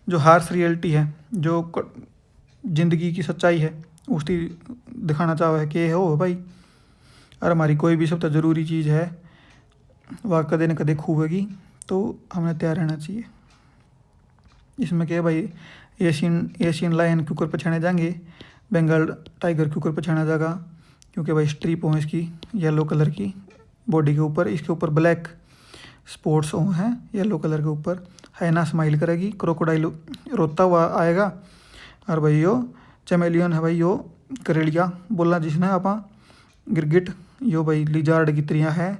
जो हार्श रियलिटी है, जो ज़िंदगी की सच्चाई है उसकी दिखाना चाहे है कि हो भाई, और हमारी कोई भी सबसे ज़रूरी चीज़ है वह कदे न कदे खूबेगी, तो हमें तैयार रहना चाहिए। इसमें क्या है भाई, एशियन लायन के ऊपर पछाने जाएंगे, बंगाल टाइगर के ऊपर पछाना जाएगा, क्योंकि भाई स्ट्रिप हो इसकी येलो कलर की बॉडी के ऊपर, इसके ऊपर ब्लैक स्पॉट्स हो हैं येलो कलर के ऊपर। हाइना स्माइल करेगी, क्रोकोडाइल रोता हुआ आएगा। और भाई यो चमेलियन है भाई, यो करेलिया बोलना जिसने आप गिरगिट, यो भाई लिजार्ड की तरियाँ है,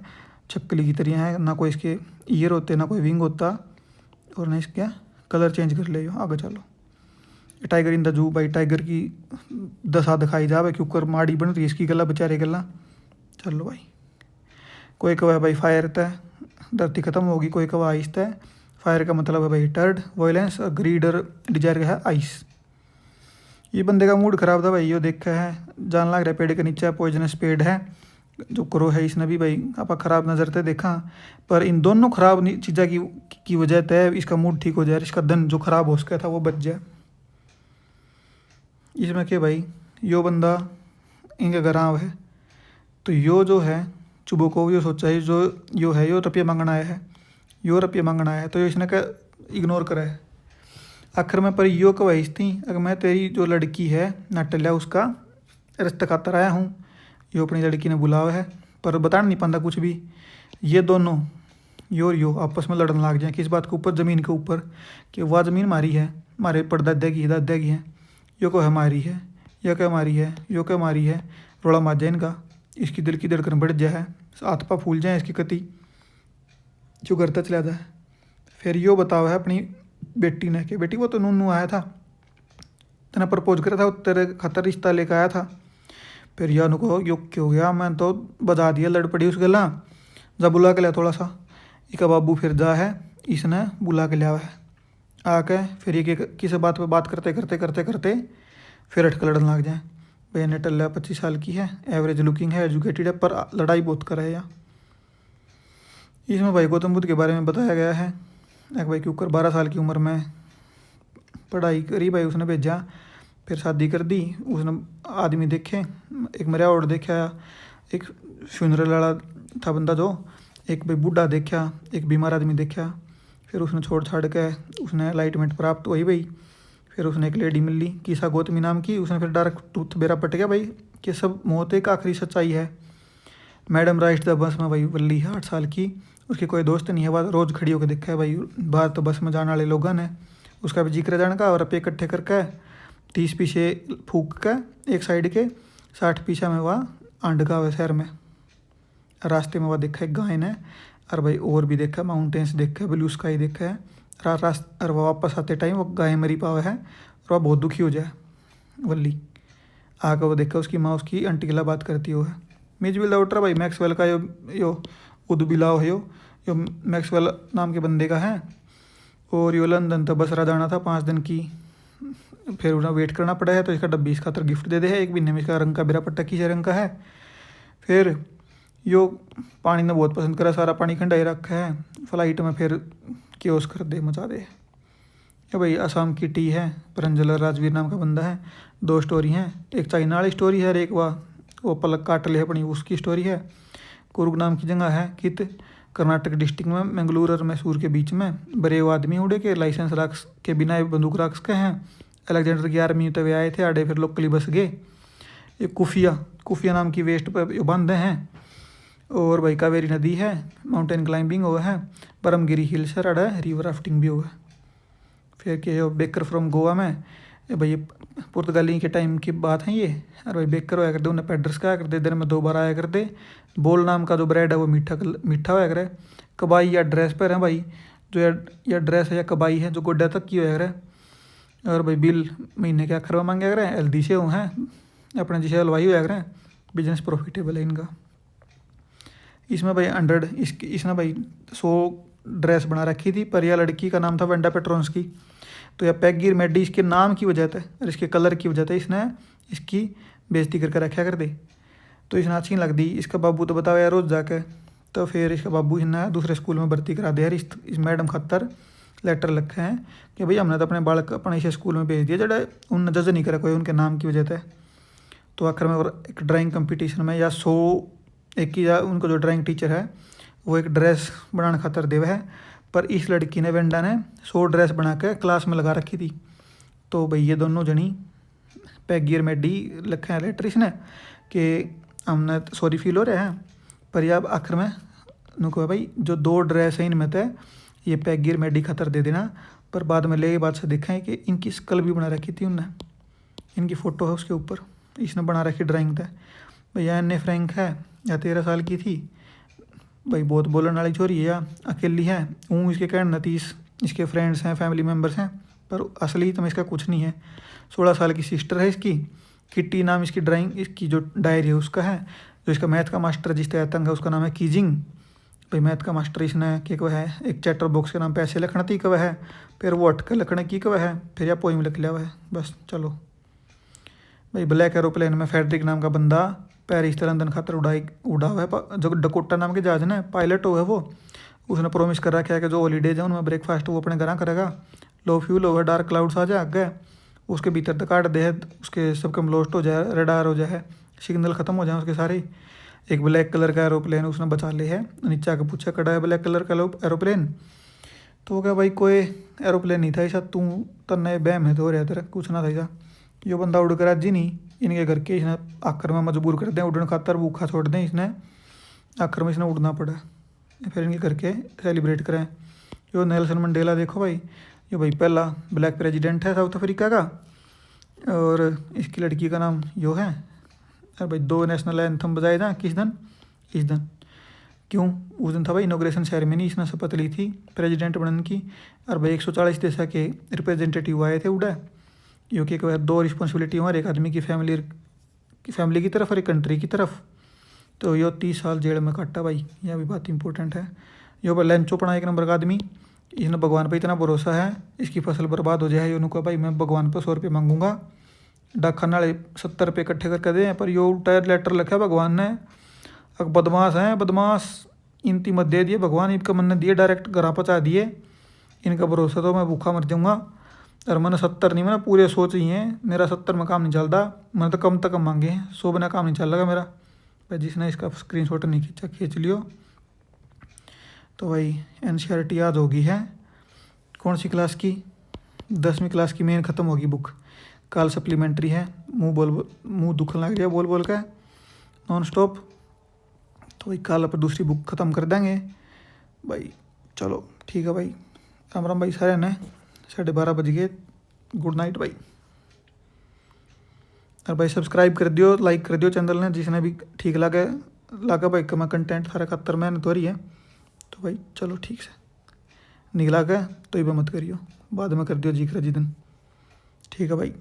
छक्कली की तरियाँ है, ना कोई इसके ईयर होते ना कोई विंग होता, और ना इसके कलर चेंज कर ले। आगे चलो, टाइगर इन द जू भाई, टाइगर की दशा दिखाई जावे कि ऊपर माड़ी बन रही है इसकी गला बेचारे गला। चलो भाई, कोई कवा भाई फायर तय धरती खत्म होगी, कोई कवा आइस तय। फायर का मतलब है भाई टर्ड वॉयलेंस, और ग्रीड और डिजायर का है आइस। ये बंदे का मूड खराब था भाई, यो देखा है जान लग रहा है पेड़ के नीचे पॉइजनस पेड़ है जो करो है, इसने भी भाई आप खराब नज़र से देखा। पर इन दोनों खराब चीज़ा की वजह तय इसका मूड ठीक हो जाए, इसका दिन जो खराब हो सका था वो बच जाए। इसमें क्या भाई, यो बंदा इनका गराव है, तो यो जो है चुबो को यो सोचा है जो यो है यो रुपये मांगना आया है, यो रुपये मांगना आया है, तो इसने का इग्नोर करा है। आखिर में पर यो कवाइस थी, अगर मैं तेरी जो लड़की है नटल्या उसका रिश्ता खातर आया हूँ, यो अपनी लड़की ने बुलावा है, पर बता नहीं पाता कुछ भी। ये दोनों यो और यो आपस में लड़ने लग जाए किस बात के ऊपर, ज़मीन के ऊपर, कि वह ज़मीन मारी है, हमारे परदादा की दादा की है, यो को हमारी है, यह क्या हमारी है, यो क्या हमारी है, रोड़ा मार जाए इनका। इसकी दिल की धड़कन बढ़ जाए, हाथ पा फूल जाए इसकी कति, जो करता चला जाए। फिर यो बताओ है अपनी बेटी ने कि बेटी वो तो नूनू आया था, तेना प्रपोज करा था, तेरे खातर रिश्ता लेकर आया था। फिर या नुको यो क्यों गया, मैं तो बजा दिया, लड़ पड़ी उस गला, जा बुला के लिया थोड़ा सा। इका बाबू फिर जा है, इसने बुला के लिया है आके, फिर ये किसी बात पे बात करते करते करते करते फिर अटक लड़न लग जाए। भैया ने टल्ला 25 साल की है, एवरेज लुकिंग है, एजुकेटेड है, पर लड़ाई बहुत कर है। इसमें भाई गौतम बुद्ध के बारे में बताया गया है। एक भाई के ऊपर 12 साल की उम्र में पढ़ाई करी भाई, उसने भेजा, फिर शादी कर दी। उसने आदमी देखे, एक मरिया और देखा, एक फ्यूनरल वाला था बंदा जो, एक भाई बूढ़ा देखा, एक बीमार आदमी देखा। फिर उसने छोड़ छाड़ के उसने लाइटमेंट प्राप्त हुई भाई। फिर उसने एक लेडी मिल ली कीसा गौतमी नाम की, उसने फिर डायरेक्ट टूथ बेरा पट गया भाई कि सब मौत एक आखिरी सच्चाई है। मैडम राइट द बस में भाई वल्ली है 8 साल की, उसकी कोई दोस्त नहीं है, वह रोज़ खड़ी होकर देखा है भाई बाहर तो बस में जाने वाले लोगों ने उसका भी जिक्र जाने का, और रुपये इकट्ठे करके 30 पीछे फूक के एक साइड के 60 पीछा में वह आंड का हुआ शहर में। रास्ते में वह देखा है गाय ने, और भाई और भी देखा माउंटेन्स देखा है, ब्लू स्काई देखा है। और वह वापस आते टाइम वो गाय मरी पावा है, और वह बहुत दुखी हो जाए वल्ली आकर। वो देखा उसकी माँ उसकी आंटी के ला बात करती हो है। मिज बिल उठा भाई मैक्सवेल का यो उद बिलाव है, यो मैक्सवेल नाम के बंदे का है, और यो लंदन तो बसरा जाना था 5 दिन की, फिर उन्हें वेट करना पड़ा है, तो इसका डब्बी इस खातर गिफ्ट दे दे है 1 महीने में, इसका रंग का बेरा पट्टा किस रंग का है। फिर यो पानी ने बहुत पसंद करा, सारा पानी ठंडा ही रखा है। फ्लाइट में फिर क्योस कर दे मचा दे। ये भाई असम की टी है, परंजल राजवीर नाम का बंदा है। 2 स्टोरी हैं, एक चाइना वाली स्टोरी है और एक वो पलक काट ले अपनी उसकी स्टोरी है। कुर्ग नाम की जगह है कित कर्नाटक डिस्ट्रिक्ट में, मंगलूर और मैसूर के बीच में। बरेव आदमी उड़े के लाइसेंस रख के बिना बंदूक रख के हैं। अलेक्जेंडर की आर्मी तो वे आए थे आड़े, फिर लोकली बस गए। ये कुफिया नाम की वेस्ट पर बंद हैं। और भाई कावेरी नदी है, माउंटेन क्लाइंबिंग हुआ है, परमगिरी हिल से रहा है, रिवर राफ्टिंग भी हुआ है। फिर के बेकर फ्रॉम गोवा में, भाई पुर्तगाली के टाइम की बात है ये। और भाई बेकर होया करते, उन्हें पैड्रस का करते, दिन में 2 बार आया करते। बोल नाम का जो ब्रेड है वो मीठा होया करे। कबाई या ड्रेस पर है भाई, जो या ड्रेस है या कबाई है जो गोड्डा तक की होया करे। और भाई बिल महीने के आखिर में मांगे करें, हेल्दी से वो हैं अपने जिसे हलवाई होया करें, बिजनेस प्रॉफिटेबल है इनका। इसमें भाई 100 इसने भाई 100 ड्रेस बना रखी थी, पर यह लड़की का नाम था वेंडा पेट्रोन्स की। तो यह पैगिर मेडी इसके नाम की वजह से और इसके कलर की वजह से इसने इसकी बेइज्जती करके रखा कर दे। तो इसने अच्छी लग दी। इसका बाबू तो बताओ यार रोज़ जाके, तो फिर इसका बाबू इसने दूसरे स्कूल में भर्ती करा दिया। इस मैडम खतर लेटर लिखे हैं कि भाई हमने तो अपने बालक अपने इस स्कूल में भेज दिया जड़ा उन जज नहीं करा कोई उनके नाम की वजह से। तो आखिर में और एक ड्राइंग कंपटीशन में या 100 एक ही उनको जो ड्राइंग टीचर है वो एक ड्रेस बनाने खातर देव है। पर इस लड़की ने वेंडा ने 100 ड्रेस बना के क्लास में लगा रखी थी। तो भाई ये दोनों जनी पैगी और मैडी लिखे हैं लेटर इसने कि हमने सॉरी फील हो रहा है, पर ये अब आखिर में नुको भाई जो 2 ड्रेस है इनमें तो ये पैगी और मैडी खातर दे देना। पर बाद में ले ये बात से देखा है कि इनकी स्कल भी बना रखी थी उनने, इनकी फ़ोटो है उसके ऊपर, इसने बना रखी ड्राइंग था। भैया एन्ने फ्रैंक है या 13 साल की थी भाई, बहुत बोलने वाली छोरी है या अकेली है। हूँ इसके कहने 30 इसके फ्रेंड्स हैं, फैमिली मेम्बर्स हैं, पर असली तो इसका कुछ नहीं है। 16 साल की सिस्टर है इसकी, किट्टी नाम इसकी ड्राइंग इसकी जो डायरी है उसका है। जो इसका मैथ का मास्टर जिस तंग है उसका नाम है कीजिंग। भाई मैथ का मास्टर इसने कि कव है, एक चैटर बॉक्स के नाम पैसे लिखना थी कव है, फिर वो अटके लिखने की कव है, फिर यह पोइम लिख लिया हुआ है बस। चलो भाई ब्लैक एरोप्लेन में फेडरिक नाम का बंदा पेरिस से लंदन खातर उड़ा हुआ है। जो डकोटा नाम के जहाज ना पायलट हो है वो, उसने प्रोमिस कर रखा है कि जो हॉलीडेज है उनमें ब्रेकफास्ट वो अपने घर करेगा। लो फ्यूल होगा, डार्क क्लाउड्स आ जाए आगे, उसके भीतर तक काट दे, उसके सबके लोस्ट हो जाए, रेडार हो जाए, सिग्नल ख़त्म हो जाए उसके सारे। एक ब्लैक कलर का एरोप्लेन उसने बचा ले है। नीचे आके पूछा कड़ा है ब्लैक कलर का एरोप्लेन, तो वो क्या भाई कोई एरोप्लेन नहीं था ऐसा, तू तन्ने बहम है तो हो रहा तेरा कुछ ना था ऐसा। यो बंदा उड़ कर आज ही नहीं, इनके घर के इसने आखिर में मजबूर कर दें उड़ने खातर, भूखा छोड़ दें इसने, आखिर में इसने उड़ना पड़ा। फिर इनके घर के सेलिब्रेट करें। यो नेल्सन मंडेला देखो भाई, ये भाई पहला ब्लैक प्रेसिडेंट है साउथ अफ्रीका का, और इसकी लड़की का नाम यो है। और भाई 2 नेशनल एंथम बजाए था किस दिन, इस दिन। क्यों, उस दिन था भाई इनॉग्रेशन सेरेमनी, इसने शपथ ली थी प्रेसिडेंट बनने की। और भाई 140 देश के रिप्रेजेंटेटिव आए थे उड़ा। यो कि 2 रिस्पॉन्सिबिलिटी हमारे एक आदमी की फैमिली की तरफ और एक कंट्री की तरफ। तो यो 30 साल जेल में काटा भाई, यह भी बात इंपॉर्टेंट है। यो पर लंचो पड़ा 1 नंबर का आदमी, इसने भगवान पे इतना भरोसा है इसकी फसल बर्बाद हो जाए। उन्होंने कहा भाई मैं भगवान पर 100 रुपये मांगूंगा, डाक खाना वाले 70 रुपये इकट्ठे करके दें, पर यो उल्टा लेटर लिखा भगवान ने। अब बदमाश हैं बदमाश, इनती मत दे दिए भगवान, इनका मन ने दिए डायरेक्ट घर पहुँचा दिए। इनका भरोसा तो मैं भूखा मर जाऊँगा। और मैंने 70 नहीं, मैंने पूरे 100 चाहिए, मेरा 70 में काम नहीं चलता, मैंने तो कम तक कम मांगे हैं, 100 बिना काम नहीं चल रहा मेरा भाई। जिसने इसका स्क्रीनशॉट नहीं खींचा खींच लियो। तो भाई NCERT याद होगी है, कौन सी क्लास की, 10वीं क्लास की मेन ख़त्म होगी बुक, कल सप्लीमेंट्री है। मुँह दुखने लग गया बोल बोल के नॉन स्टॉप। तो भाई कल पर दूसरी बुक ख़त्म कर देंगे भाई। चलो ठीक है भाई, राम राम भाई सारे ने, 12:30 बज गए, गुड नाइट भाई। और भाई सब्सक्राइब कर दियो, लाइक कर दियो चैनल ने, जिसने भी ठीक लगा भाई का मैं कंटेंट सारा खतर मेहनत हो रही है। तो भाई चलो ठीक से निकला के तो ये मत करियो, बाद में कर दियो जिक्र जिस दिन, ठीक है भाई।